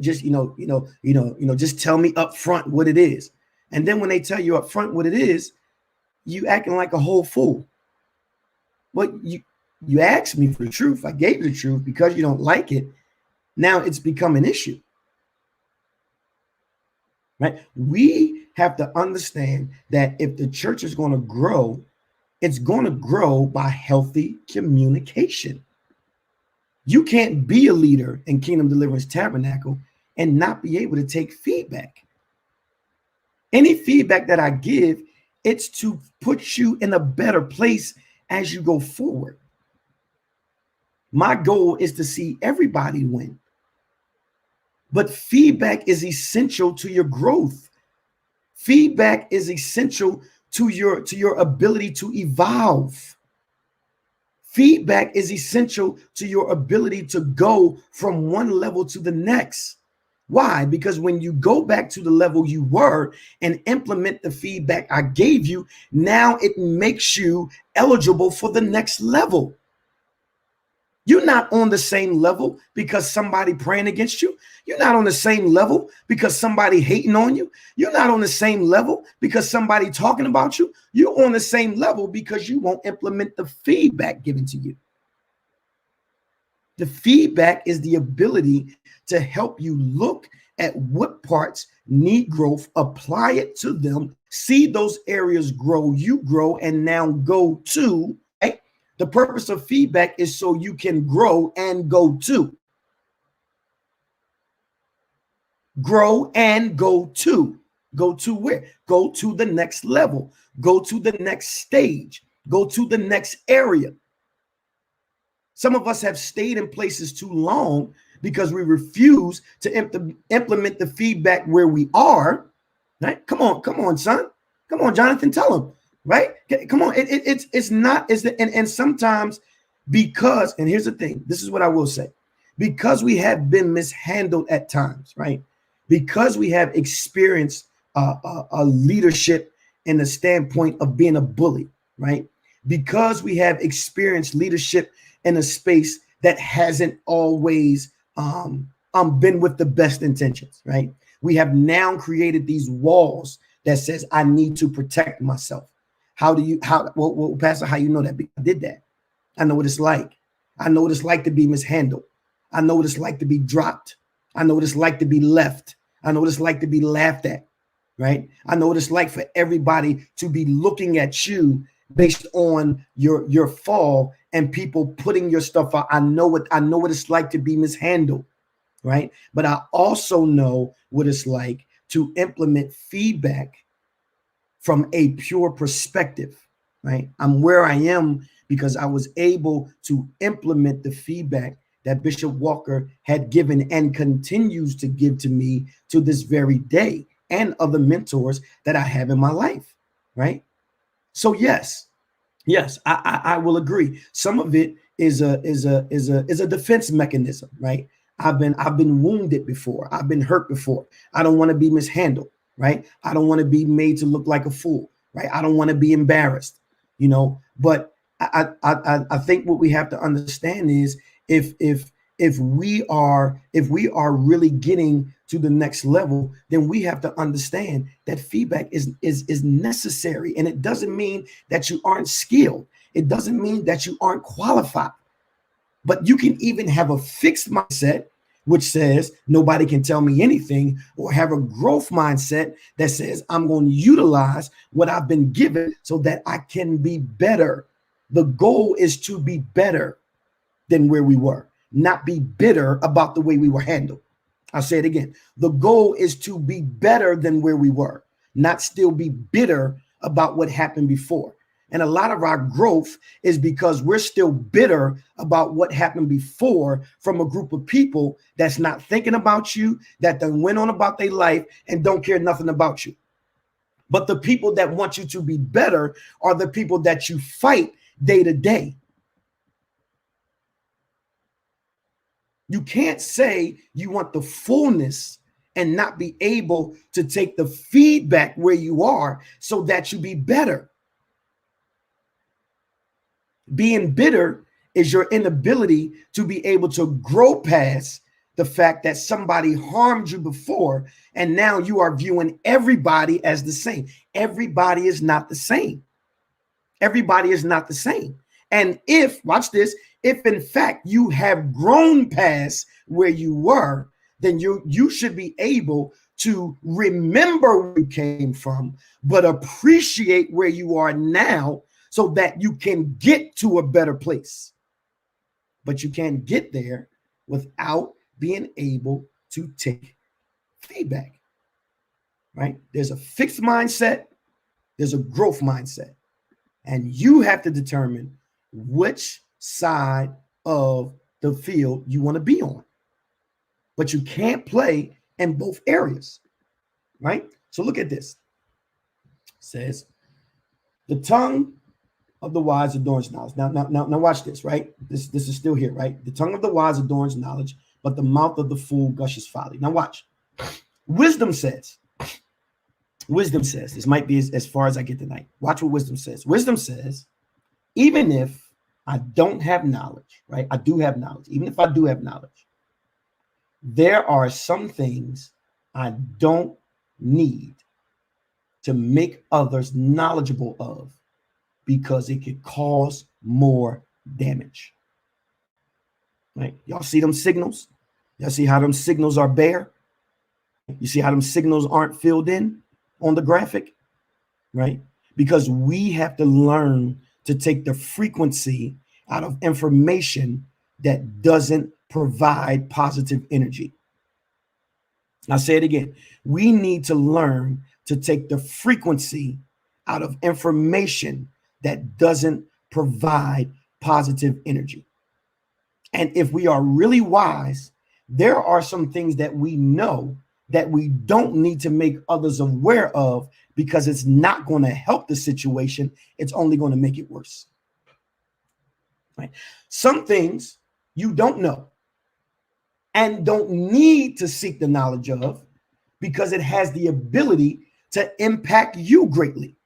Just tell me up front what it is. And then when they tell you up front what it is, you acting like a whole fool. But you asked me for the truth. I gave you the truth because you don't like it. Now it's become an issue. Right? We have to understand that if the church is going to grow, it's going to grow by healthy communication. You can't be a leader in Kingdom Deliverance Tabernacle and not be able to take feedback. Any feedback that I give, it's to put you in a better place as you go forward. My goal is to see everybody win. But feedback is essential to your growth. Feedback is essential to your ability to evolve. Feedback is essential to your ability to go from one level to the next. Why? Because when you go back to the level you were and implement the feedback I gave you, now it makes you eligible for the next level. You're not on the same level because somebody praying against you. You're not on the same level because somebody hating on you. You're not on the same level because somebody talking about you. You're on the same level because you won't implement the feedback given to you. The feedback is the ability to help you look at what parts need growth, apply it to them, see those areas grow, you grow, and now go to. The purpose of feedback is so you can grow and go to. Grow and go to. Go to where? Go to the next level. Go to the next stage. Go to the next area. Some of us have stayed in places too long because we refuse to implement the feedback where we are. Right? Come on, son. Come on, Jonathan, tell him. Right? Come on. It's not as the and sometimes because, and here's the thing, this is what I will say, because we have been mishandled at times, right? Because we have experienced a leadership in the standpoint of being a bully, right? Because we have experienced leadership in a space that hasn't always been with the best intentions, right? We have now created these walls that says I need to protect myself. Well, Pastor, how you know that? Because I did that. I know what it's like. I know what it's like to be mishandled. I know what it's like to be dropped. I know what it's like to be left. I know what it's like to be laughed at, right? I know what it's like for everybody to be looking at you based on your fall and people putting your stuff out. I know what it's like to be mishandled, right? But I also know what it's like to implement feedback from a pure perspective. right? I'm where I am because I was able to implement the feedback that Bishop Walker had given and continues to give to me to this very day, and other mentors that I have in my life, right? So yes, I will agree. Some of it is a defense mechanism, right? I've been wounded before. I've been hurt before. I don't want to be mishandled, right? I don't want to be made to look like a fool, right? I don't want to be embarrassed, But I think what we have to understand is if if if we are really getting to the next level, then we have to understand that feedback is necessary, and it doesn't mean that you aren't skilled. It doesn't mean that you aren't qualified. But you can even have a fixed mindset, which says nobody can tell me anything, or have a growth mindset that says I'm going to utilize what I've been given so that I can be better. The goal is to be better than where we were, not be bitter about the way we were handled. I'll say it again. The goal is to be better than where we were, not still be bitter about what happened before. And a lot of our growth is because we're still bitter about what happened before from a group of people that's not thinking about you, that then went on about their life and don't care nothing about you. But the people that want you to be better are the people that you fight day to day. You can't say you want the fullness and not be able to take the feedback where you are so that you be better. Being bitter is your inability to be able to grow past the fact that somebody harmed you before, and now you are viewing everybody as the same. Everybody is not the same. Everybody is not the same. And watch this, if in fact you have grown past where you were, then you should be able to remember where you came from, but appreciate where you are now so that you can get to a better place. But you can't get there without being able to take feedback, right? There's a fixed mindset, there's a growth mindset, and you have to determine which side of the field you want to be on. But you can't play in both areas, right? So look at this. It says, the tongue of the wise adorns knowledge. Now watch this, right? This is still here, right? The tongue of the wise adorns knowledge, but the mouth of the fool gushes folly. Now watch. Wisdom says, this might be as far as I get tonight. Watch what wisdom says. Wisdom says, even if I don't have knowledge, right? I do have knowledge. Even if I do have knowledge, there are some things I don't need to make others knowledgeable of, because it could cause more damage. Right? Y'all see them signals? Y'all see how them signals are bare? You see how them signals aren't filled in on the graphic? Right? Because we have to learn to take the frequency out of information that doesn't provide positive energy. I'll say it again. We need to learn to take the frequency out of information that doesn't provide positive energy. And if we are really wise, there are some things that we know that we don't need to make others aware of, because it's not going to help the situation. It's only going to make it worse. Right? Some things you don't know and don't need to seek the knowledge of, because it has the ability to impact you greatly.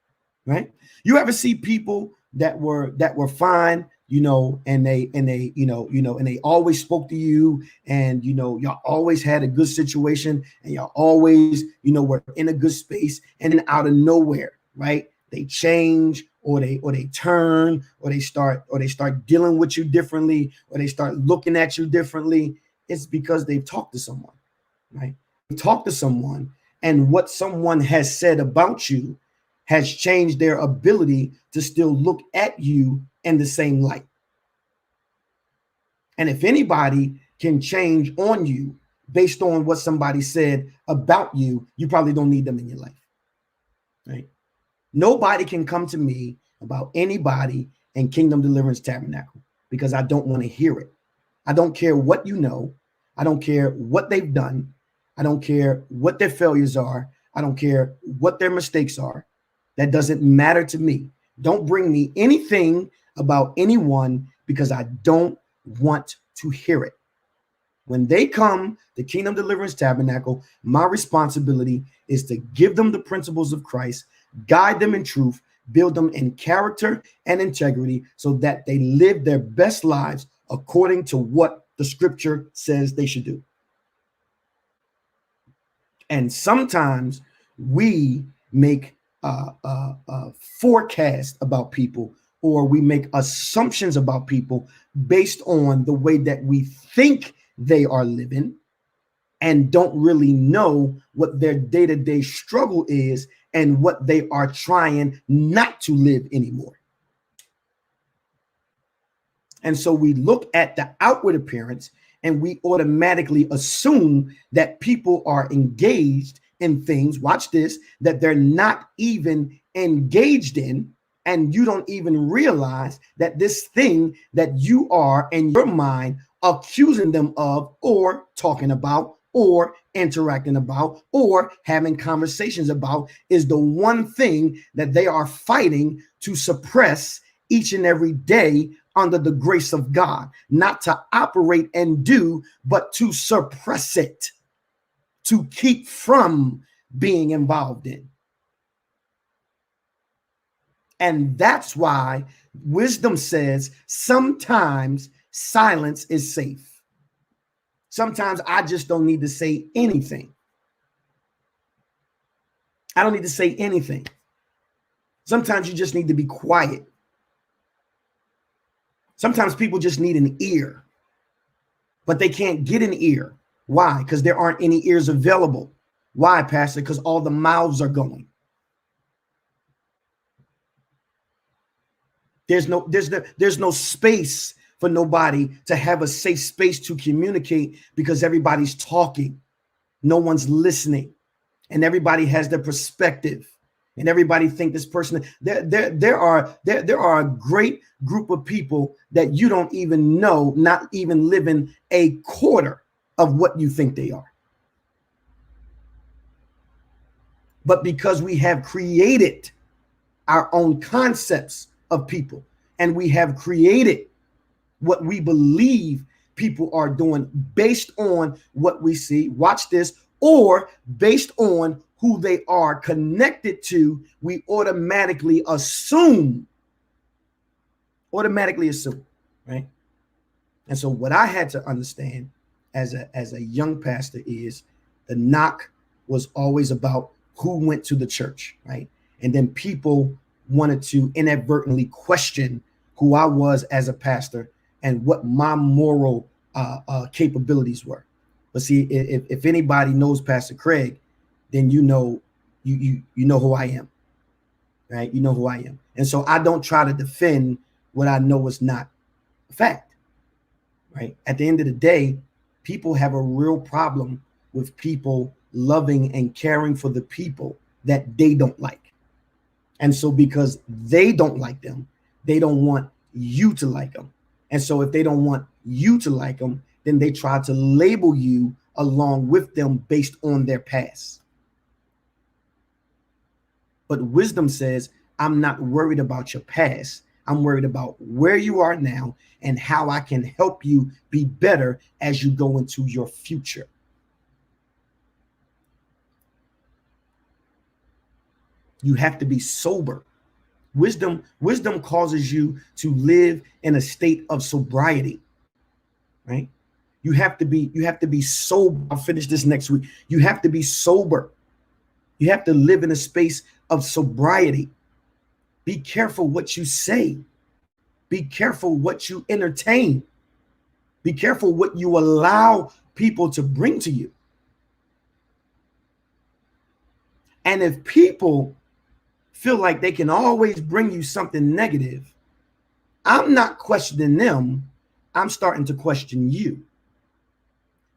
Right? You ever see people that were fine, and they always spoke to you, and y'all always had a good situation, and y'all always were in a good space, and then out of nowhere, right, they change, or they turn, or they start dealing with you differently, or they start looking at you differently. It's because they've talked to someone, right? They talked to someone, and what someone has said about you has changed their ability to still look at you in the same light. And if anybody can change on you based on what somebody said about you, you probably don't need them in your life, right? Nobody can come to me, about anybody in Kingdom Deliverance Tabernacle because I don't want to hear it. I don't care what you know. I don't care what they've done. I don't care what their failures are. I don't care what their mistakes are. That doesn't matter to me. Don't bring me anything about anyone because I don't want to hear it. When they come to Kingdom Deliverance Tabernacle, my responsibility is to give them the principles of Christ, guide them in truth, build them in character and integrity so that they live their best lives according to what the scripture says they should do. And sometimes we make forecast about people, or we make assumptions about people based on the way that we think they are living and don't really know what their day-to-day struggle is and what they are trying not to live anymore. And so we look at the outward appearance and we automatically assume that people are engaged in things, watch this, that they're not even engaged in. And you don't even realize that this thing that you are in your mind accusing them of, or talking about, or interacting about, or having conversations about is the one thing that they are fighting to suppress each and every day under the grace of God, not to operate and do, but to suppress it, to keep from being involved in. And that's why wisdom says sometimes silence is safe. Sometimes I just don't need to say anything. I don't need to say anything. Sometimes you just need to be quiet. Sometimes people just need an ear, but they can't get an ear. Why? Because there aren't any ears available. Why, Pastor? Because all the mouths are going. There's no space for nobody to have a safe space to communicate because everybody's talking. No one's listening, and everybody has their perspective, and everybody think this person. There are a great group of people that you don't even know, not even living a quarter of what you think they are. But because we have created our own concepts of people, and we have created what we believe people are doing based on what we see, watch this, or based on who they are connected to, we automatically assume, right? And so what I had to understand as a young pastor is the knock was always about who went to the church, right? And then people wanted to inadvertently question who I was as a pastor and what my moral capabilities were. But see, if anybody knows Pastor Craig, then you know who I am, right? You know who I am. And so I don't try to defend what I know is not a fact, right? At the end of the day, people have a real problem with people loving and caring for the people that they don't like. And so because they don't like them, they don't want you to like them. And so if they don't want you to like them, then they try to label you along with them based on their past. But wisdom says, I'm not worried about your past. I'm worried about where you are now and how I can help you be better as you go into your future. You have to be sober. Wisdom causes you to live in a state of sobriety, right? You have to be sober. I'll finish this next week. You have to be sober. You have to live in a space of sobriety. Be careful what you say. Be careful what you entertain. Be careful what you allow people to bring to you. And if people feel like they can always bring you something negative, I'm not questioning them. I'm starting to question you.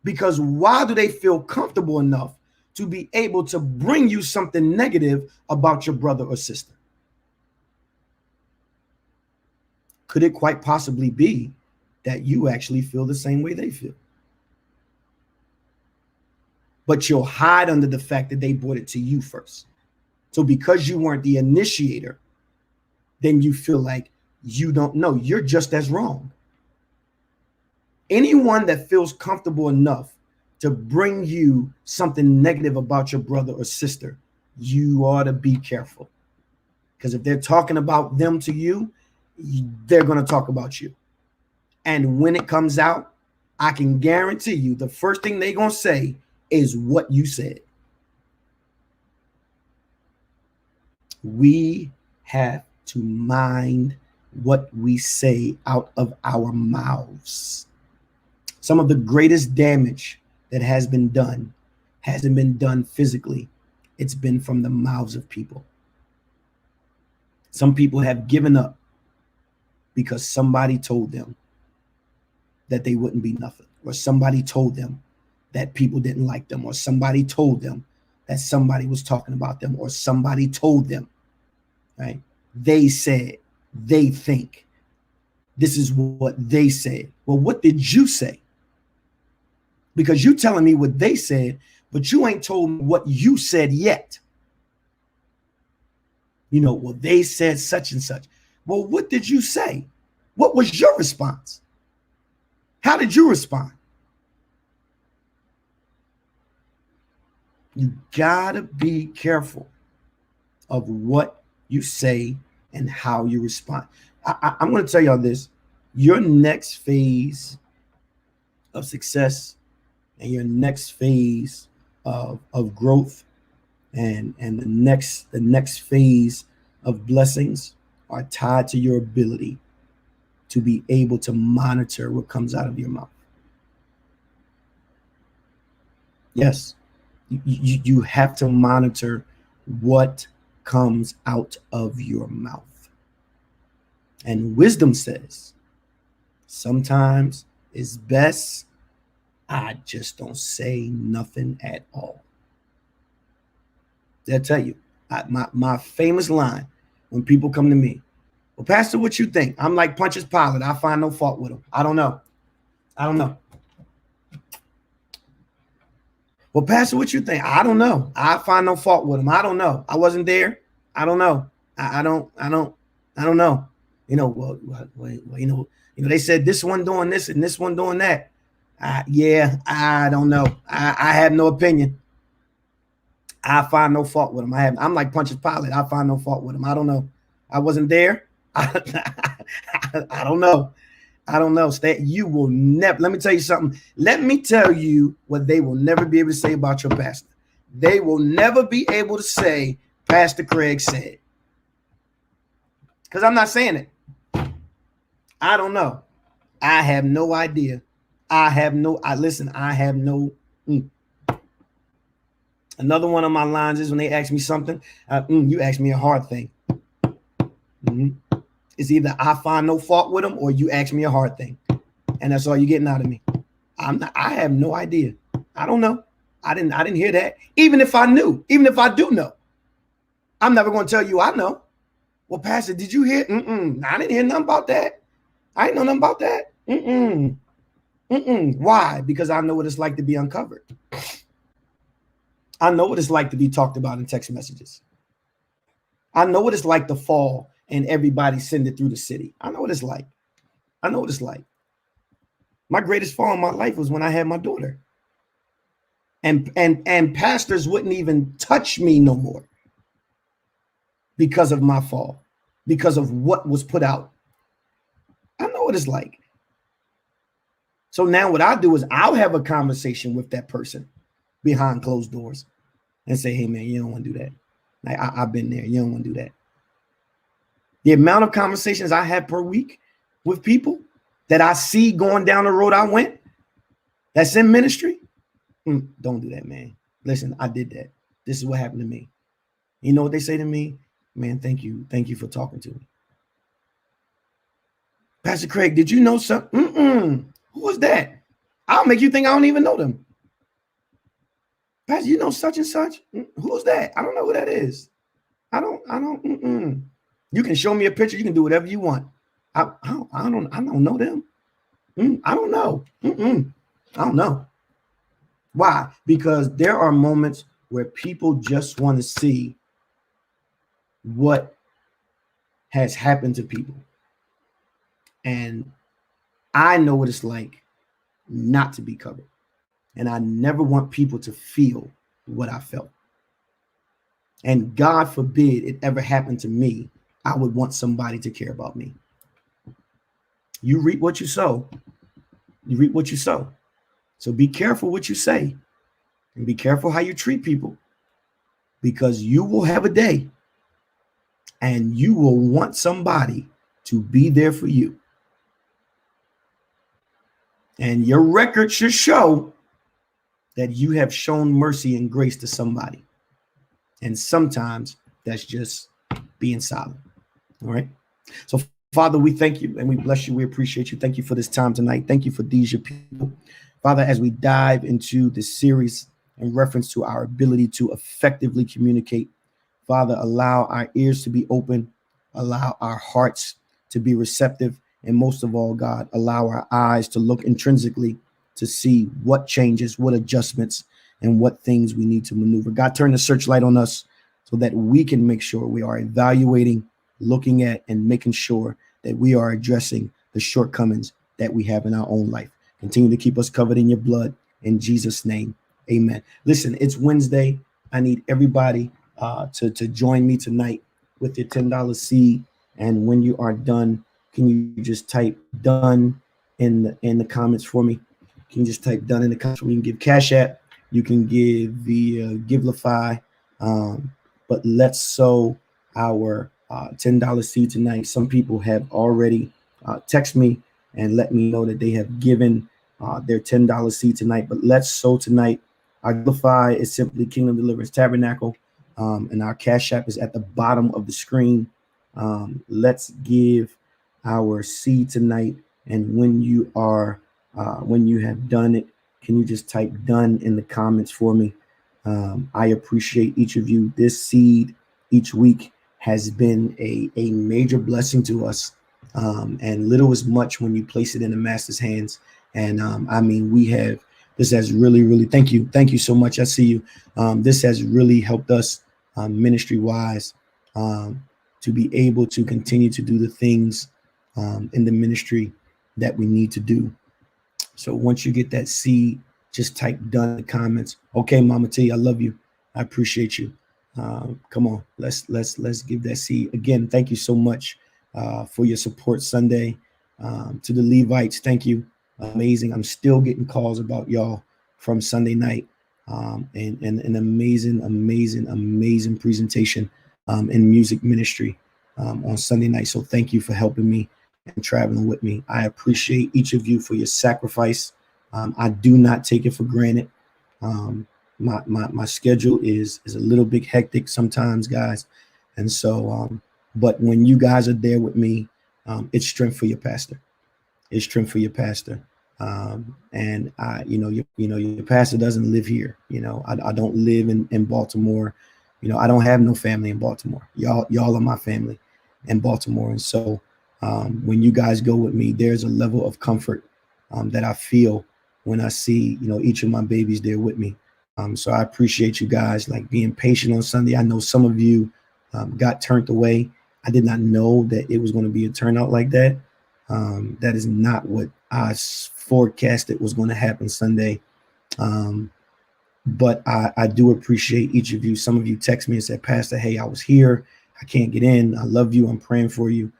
Because why do they feel comfortable enough to be able to bring you something negative about your brother or sister? could it quite possibly be that you actually feel the same way they feel? But you'll hide under the fact that they brought it to you first. So because you weren't the initiator, then you feel like you don't know. You're just as wrong. Anyone that feels comfortable enough to bring you something negative about your brother or sister, you ought to be careful. Because if they're talking about them to you, they're going to talk about you. And when it comes out, I can guarantee you the first thing they're going to say is what you said. We have to mind what we say out of our mouths. Some of the greatest damage that has been done hasn't been done physically. It's been from the mouths of people. Some people have given up because somebody told them that they wouldn't be nothing, or somebody told them that people didn't like them, or somebody told them that somebody was talking about them, or somebody told them, right? They said, they think, this is what they said. Well, what did you say? Because you telling me what they said, but you ain't told me what you said yet. You know, well, they said such and such. Well, what did you say? What was your response? How did you respond? You gotta be careful of what you say and how you respond. I'm going to tell y'all this. Your next phase of success and your next phase of growth and the next phase of blessings are tied to your ability to be able to monitor what comes out of your mouth. Yes, you have to monitor what comes out of your mouth. And wisdom says, sometimes it's best I just don't say nothing at all. They'll tell you, my famous line when people come to me, well, Pastor, what you think? I'm like Pontius Pilate. I find no fault with him. I don't know. Well, Pastor, what you think? I don't know. I find no fault with him. I don't know. I wasn't there. I don't know. I don't know. You know, well, you know, they said this one doing this and this one doing that. Yeah, I don't know. I have no opinion. I find no fault with him. I'm like Pontius Pilate. I find no fault with him. I don't know. I wasn't there. I don't know. I don't know. You will never. Let me tell you something. Let me tell you what they will never be able to say about your pastor. They will never be able to say, Pastor Craig said. Because I'm not saying it. I don't know. I have no idea. I have no. Another one of my lines is when they ask me something, you ask me a hard thing. It's either I find no fault with them or you ask me a hard thing. And that's all you're getting out of me. I have no idea. I don't know. I didn't hear that. Even if I knew, even if I do know, I'm never going to tell you I know. Well, Pastor, did you hear? I didn't hear nothing about that. I didn't know nothing about that. Why? Because I know what it's like to be uncovered. I know what it's like to be talked about in text messages. I know what it's like to fall and everybody send it through the city. I know what it's like. My greatest fall in my life was when I had my daughter. And pastors wouldn't even touch me no more because of my fall, because of what was put out. I know what it's like. So now what I do is I'll have a conversation with that person behind closed doors and say, hey, man, you don't want to do that. Like, I've been there. You don't want to do that. The amount of conversations I have per week with people that I see going down the road I went, that's in ministry. Don't do that, man. Listen, I did that. This is what happened to me. You know what they say to me? Man, thank you. Thank you for talking to me. Pastor Craig, did you know something? Who was that? I'll make you think I don't even know them. Pastor, you know such and such? Who's that? I don't know who that is. I don't. You can show me a picture. You can do whatever you want. I don't know them. I don't know. I don't know. Why? Because there are moments where people just want to see what has happened to people. And I know what it's like not to be covered. And I never want people to feel what I felt. And God forbid it ever happened to me, I would want somebody to care about me. You reap what you sow. You reap what you sow. So be careful what you say and be careful how you treat people, because you will have a day and you will want somebody to be there for you. And your record should show that you have shown mercy and grace to somebody. And sometimes that's just being silent. All right. So, Father, we thank you and we bless you. We appreciate you. Thank you for this time tonight. Thank you for these, your people. Father, as we dive into this series in reference to our ability to effectively communicate, Father, allow our ears to be open, allow our hearts to be receptive, and most of all, God, allow our eyes to look intrinsically to see what changes, what adjustments, and what things we need to maneuver. God, turn the searchlight on us so that we can make sure we are evaluating, looking at, and making sure that we are addressing the shortcomings that we have in our own life. Continue to keep us covered in your blood. In Jesus' name, amen. Listen, it's Wednesday. I need everybody to join me tonight with your $10 seed. And when you are done, can you just type done in the comments for me? Can you just type done in the comments? You can give Cash App. You can give via Givelify. But let's sow our $10 seed tonight. Some people have already text me and let me know that they have given their $10 seed tonight. But let's sow tonight. Our Givelify is simply Kingdom Deliverance Tabernacle. And our Cash App is at the bottom of the screen. Let's give our seed tonight. And when you have done it, can you just type done in the comments for me? I appreciate each of you. This seed each week has been a major blessing to us. And little is much when you place it in the master's hands. And I mean, this has really, thank you. Thank you so much. I see you. This has really helped us ministry wise to be able to continue to do the things in the ministry that we need to do. So once you get that seed, just type done in the comments. Okay, Mama T, I love you. I appreciate you. Come on, let's give that seed. Again, thank you so much for your support Sunday. To the Levites, thank you. Amazing. I'm still getting calls about y'all from Sunday night. And an amazing presentation in music ministry on Sunday night. So thank you for helping me and traveling with me. I appreciate each of you for your sacrifice. I do not take it for granted. My schedule is a little bit hectic sometimes, guys. And so, but when you guys are there with me, it's strength for your pastor. It's strength for your pastor. And your pastor doesn't live here. I don't live in Baltimore. I don't have no family in Baltimore. Y'all are my family in Baltimore. And so when you guys go with me, there's a level of comfort that I feel when I see, each of my babies there with me. So I appreciate you guys like being patient on Sunday. I know some of you got turned away. I did not know that it was going to be a turnout like that. That is not what I forecasted was going to happen Sunday. But I do appreciate each of you. Some of you text me and said, Pastor, hey, I was here. I can't get in. I love you. I'm praying for you.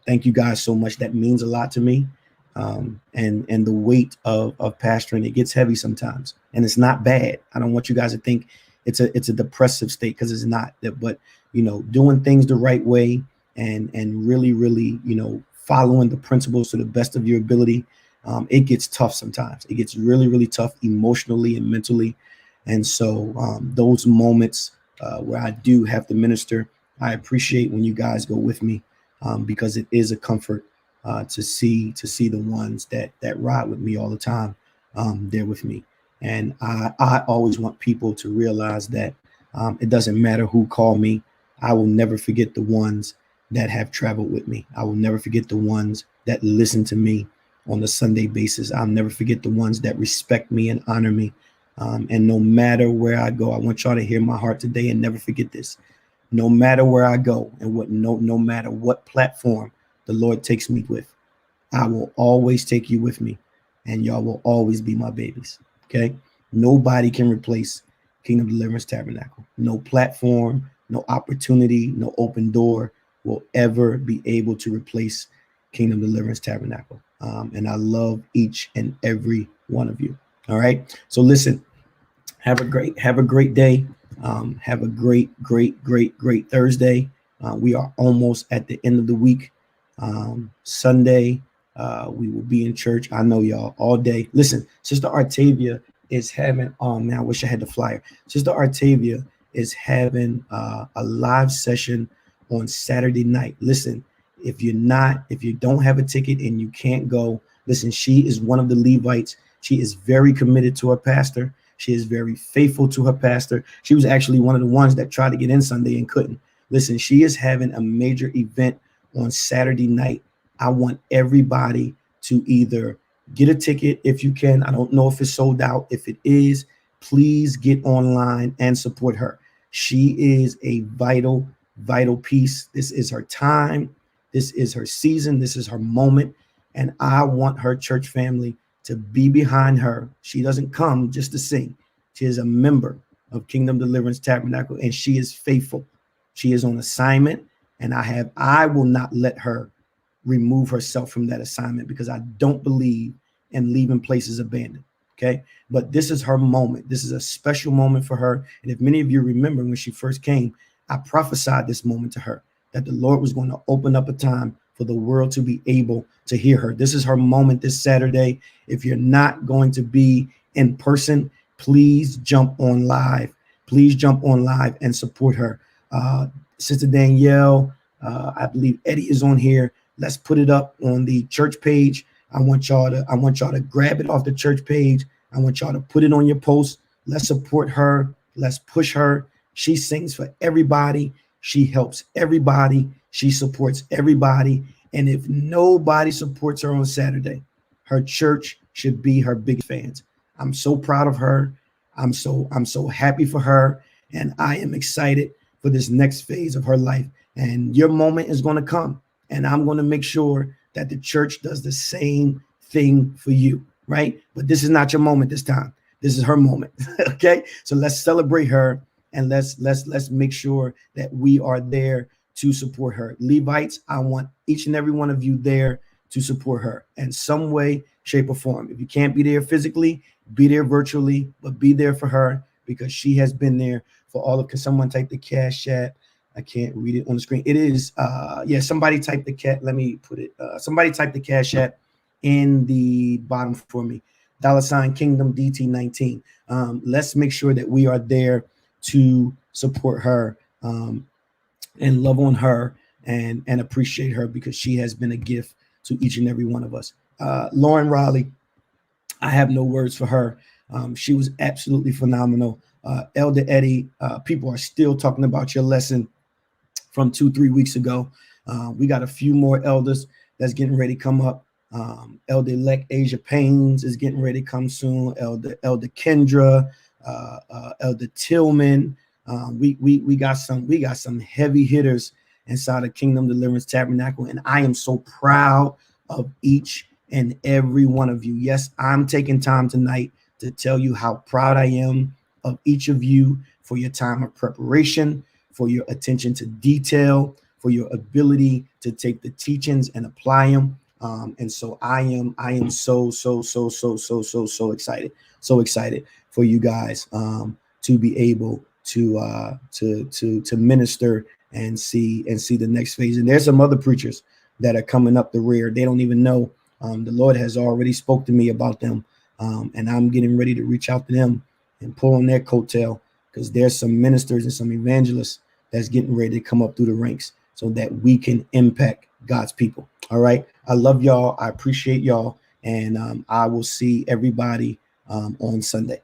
Thank you guys so much. That means a lot to me. And the weight of pastoring, it gets heavy sometimes, and it's not bad. I don't want you guys to think it's a depressive state, because it's not. But doing things the right way and really following the principles to the best of your ability, it gets tough sometimes. It gets really tough emotionally and mentally. And so those moments where I do have to minister, I appreciate when you guys go with me, because it is a comfort to see the ones that ride with me all the time. They're with me. And I always want people to realize that it doesn't matter who call me. I will never forget the ones that have traveled with me. I will never forget the ones that listen to me on a Sunday basis. I'll never forget the ones that respect me and honor me. And no matter where I go, I want y'all to hear my heart today and never forget this. No matter where I go and no matter what platform the Lord takes me with, I will always take you with me, and y'all will always be my babies. Okay. Nobody can replace Kingdom Deliverance Tabernacle. No platform, no opportunity, no open door will ever be able to replace Kingdom Deliverance Tabernacle. And I love each and every one of you. All right. So listen, have a great day. Have a great Thursday. We are almost at the end of the week. Sunday, we will be in church. I know y'all all day. Listen, Sister Artavia is having, oh man, I wish I had the flyer. Sister Artavia is having a live session on Saturday night. Listen, if you don't have a ticket and you can't go, listen, she is one of the Levites. She is very committed to her pastor. She is very faithful to her pastor. She was actually one of the ones that tried to get in Sunday and couldn't. Listen, she is having a major event on Saturday night. I want everybody to either get a ticket if you can. I don't know if it's sold out. If it is, please get online and support her. She is a vital piece. This is her time. This is her season. This is her moment. And I want her church family to be behind her. She doesn't come just to sing. She is a member of Kingdom Deliverance Tabernacle, and she is faithful. She is on assignment, and I will not let her remove herself from that assignment, because I don't believe in leaving places abandoned. Okay. But this is her moment. This is a special moment for her. And if many of you remember when she first came, I prophesied this moment to her, that the Lord was going to open up a time for the world to be able to hear her. This is her moment this Saturday. If you're not going to be in person, please jump on live. Please jump on live and support her. Sister Danielle, I believe Eddie is on here. Let's put it up on the church page. I want y'all to grab it off the church page. I want y'all to put it on your post. Let's support her. Let's push her. She sings for everybody. She helps everybody. She supports everybody. And if nobody supports her on Saturday, her church should be her biggest fans. I'm so proud of her. I'm so happy for her. And I am excited for this next phase of her life. And your moment is going to come. And I'm going to make sure that the church does the same thing for you, right? But this is not your moment this time. This is her moment. Okay. So let's celebrate her, and let's make sure that we are there to support her. Levites, I want each and every one of you there to support her in some way, shape, or form. If you can't be there physically, be there virtually, but be there for her, because she has been there for all of. Can someone type the Cash App? I can't read it on the screen. It is, somebody type the cat. Let me put it. Somebody type the Cash App in the bottom for me. $ Kingdom DT19. Let's make sure that we are there to support her and love on her and appreciate her, because she has been a gift to each and every one of us. Lauren Riley, I have no words for her. She was absolutely phenomenal. Elder Eddie, people are still talking about your lesson from 2-3 weeks ago. We got a few more elders that's getting ready to come up. Elder-elect Asia Paynes is getting ready to come soon. Elder Kendra, Elder Tillman. We got some heavy hitters inside of Kingdom Deliverance Tabernacle, and I am so proud of each and every one of you. Yes, I'm taking time tonight to tell you how proud I am of each of you for your time of preparation, for your attention to detail, for your ability to take the teachings and apply them. And so I am so excited for you guys to be able to minister and see the next phase. And there's some other preachers that are coming up the rear. They don't even know. The Lord has already spoke to me about them, and I'm getting ready to reach out to them and pull on their coattail, because there's some ministers and some evangelists that's getting ready to come up through the ranks so that we can impact God's people. All right. I love y'all. I appreciate y'all. And I will see everybody on Sunday.